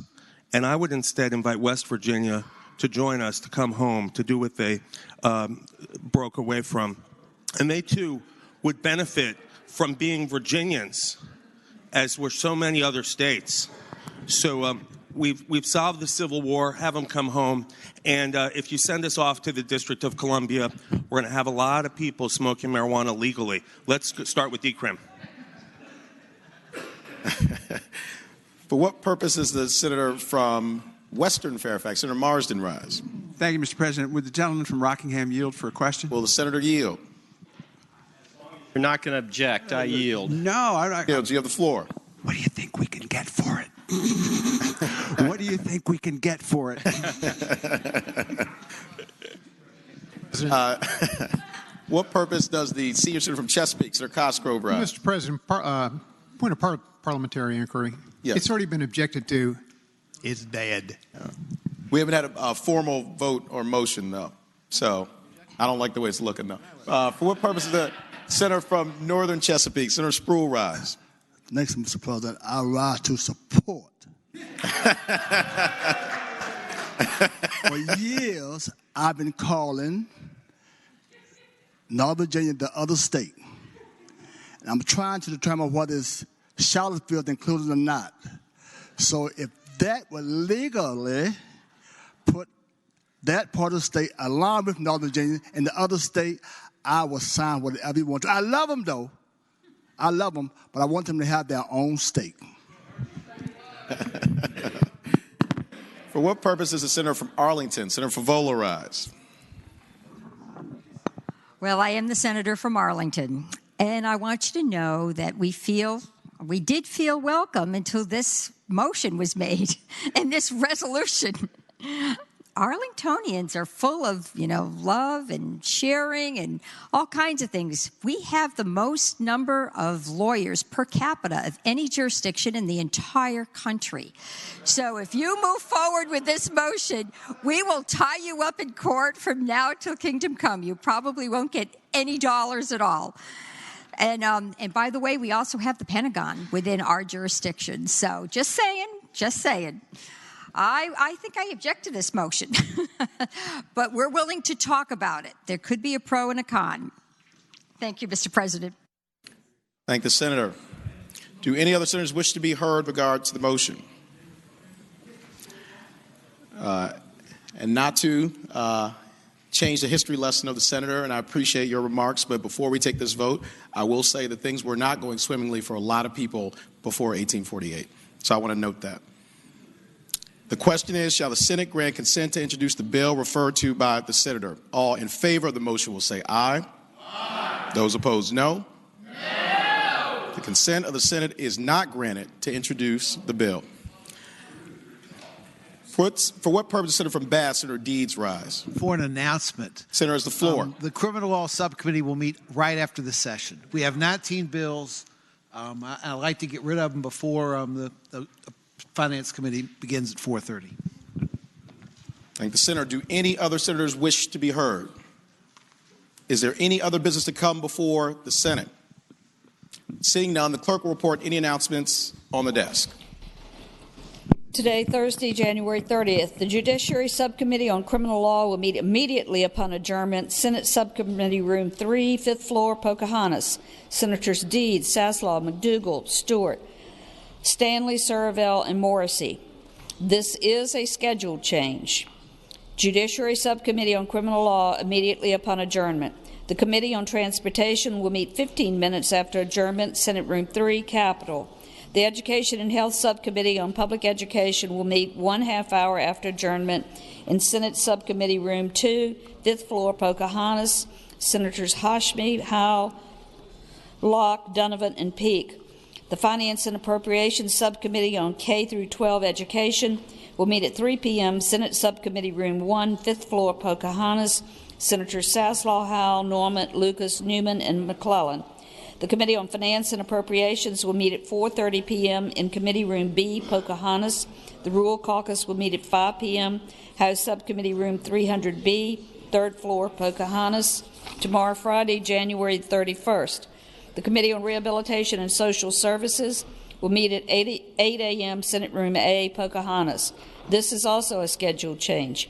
And I would instead invite West Virginia to join us, to come home, to do what they broke away from. And they, too, would benefit from being Virginians, as were so many other states. So we've solved the Civil War, have them come home, and if you send us off to the District of Columbia, we're going to have a lot of people smoking marijuana legally. Let's start with decrim. For what purpose does the senator from Western Fairfax, Senator Marsden, rise? Thank you, Mr. President. Would the gentleman from Rockingham yield for a question? Will the senator yield? You're not going to object. I yield. No, I yield. You have the floor. What do you think we can get for it? What do you think we can get for it? What purpose does the senior senator from Chesapeake, Senator Cosgrove, rise? Mr. President, point of parliamentary inquiry. Yes. It's already been objected to. It's dead. We haven't had a formal vote or motion, though. So I don't like the way it's looking, though. For what purpose does the senator from Northern Chesapeake, Senator Spruill, rise? Next, Mr. President, I rise to support. For years, I've been calling Northern Virginia the other state. And I'm trying to determine what is Charlottesville included or not. So if that would legally put that part of the state along with Northern Virginia and the other state, I will sign whatever you want to. I love them, though. I love them, but I want them to have their own state. For what purpose does the senator from Arlington, Senator Favola, rise? Well, I am the senator from Arlington, And I want you to know that we did feel welcome until this motion was made and this resolution. Arlingtonians are full of, love and sharing and all kinds of things. We have the most number of lawyers per capita of any jurisdiction in the entire country. So if you move forward with this motion, we will tie you up in court from now till kingdom come. You probably won't get any dollars at all. And by the way, we also have the Pentagon within our jurisdiction. So just saying. I think I object to this motion, but we're willing to talk about it. There could be a pro and a con. Thank you, Mr. President. Thank the senator. Do any other senators wish to be heard regard to the motion? And not to change the history lesson of the senator, and I appreciate your remarks, but before we take this vote, I will say that things were not going swimmingly for a lot of people before 1848. So I want to note that. The question is, shall the Senate grant consent to introduce the bill referred to by the senator? All in favor of the motion will say aye. Aye. Those opposed, no. No. The consent of the Senate is not granted to introduce the bill. For what purpose, Senator from Bath, Senator Deeds rise? For an announcement. Senator, has the floor. The Criminal Law Subcommittee will meet right after the session. We have 19 bills. I'd like to get rid of them before the Finance Committee begins at 4:30. Thank the senator. Do any other senators wish to be heard? Is there any other business to come before the Senate? Seeing none, the clerk will report any announcements on the desk. Today, Thursday, January 30th, the Judiciary Subcommittee on Criminal Law will meet immediately upon adjournment, Senate Subcommittee Room 3, 5th floor, Pocahontas. Senators Deeds, Saslaw, McDougall, Stewart, Stanley, Surivel, and Morrissey. This is a scheduled change. Judiciary Subcommittee on Criminal Law immediately upon adjournment. The Committee on Transportation will meet 15 minutes after adjournment, Senate Room 3, Capitol. The Education and Health Subcommittee on Public Education will meet 1/2 hour after adjournment in Senate Subcommittee Room 2, 5th floor, Pocahontas. Senators Hashmi, Howe, Locke, Donovan, and Peake. The Finance and Appropriations Subcommittee on K through 12 Education will meet at 3 p.m. Senate Subcommittee Room 1, 5th floor, Pocahontas. Senators Saslaw, Howell, Norman, Lucas, Newman, and McClellan. The Committee on Finance and Appropriations will meet at 4:30 p.m. in Committee Room B, Pocahontas. The Rural Caucus will meet at 5 p.m. House Subcommittee Room 300B, 3rd floor, Pocahontas. Tomorrow, Friday, January 31st. The Committee on Rehabilitation and Social Services will meet at 8 a.m. Senate Room A, Pocahontas. This is also a scheduled change.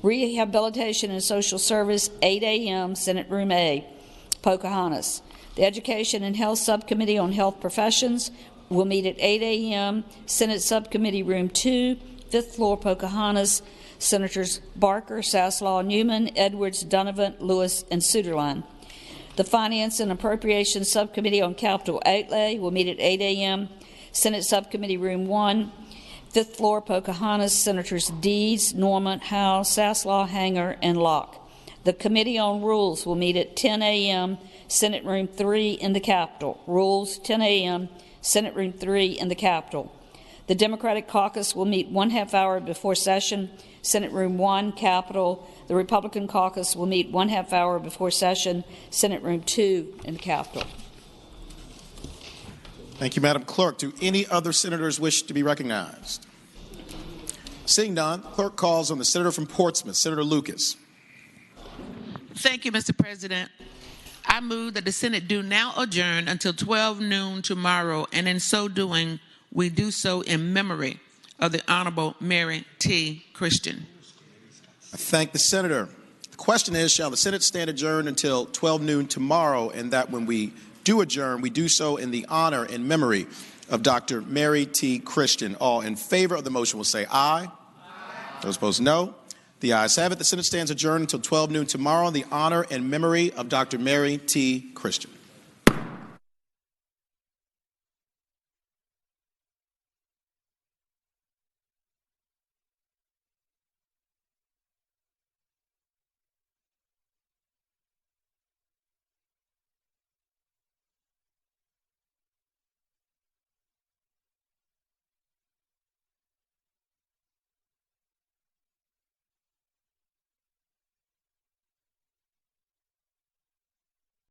Rehabilitation and Social Service, 8 a.m. Senate Room A, Pocahontas. The Education and Health Subcommittee on Health Professions will meet at 8 a.m. Senate Subcommittee Room 2, 5th floor, Pocahontas. Senators Barker, Saslaw, Newman, Edwards, Donovan, Lewis, and Suderline. The Finance and Appropriations Subcommittee on Capital Outlay will meet at 8 a.m. Senate Subcommittee Room 1, 5th floor, Pocahontas. Senators Deeds, Norman, Howe, Saslaw, Hanger, and Locke. The Committee on Rules will meet at 10 a.m. Senate Room 3 in the Capitol. Rules, 10 a.m. Senate Room 3 in the Capitol. The Democratic Caucus will meet 1/2 hour before session, Senate Room 1, Capitol. The Republican Caucus will meet 1/2 hour before session, Senate Room 2 in the Capitol. Thank you, Madam Clerk. Do any other senators wish to be recognized? Seeing none, clerk calls on the senator from Portsmouth, Senator Lucas. Thank you, Mr. President. I move that the Senate do now adjourn until 12 noon tomorrow, and in so doing, we do so in memory of the Honorable Mary T. Christian. I thank the senator. The question is, shall the Senate stand adjourned until 12 noon tomorrow, and that when we do adjourn, we do so in the honor and memory of Dr. Mary T. Christian. All in favor of the motion will say aye. Aye. Those opposed, no. The ayes have it. The Senate stands adjourned until 12 noon tomorrow in the honor and memory of Dr. Mary T. Christian.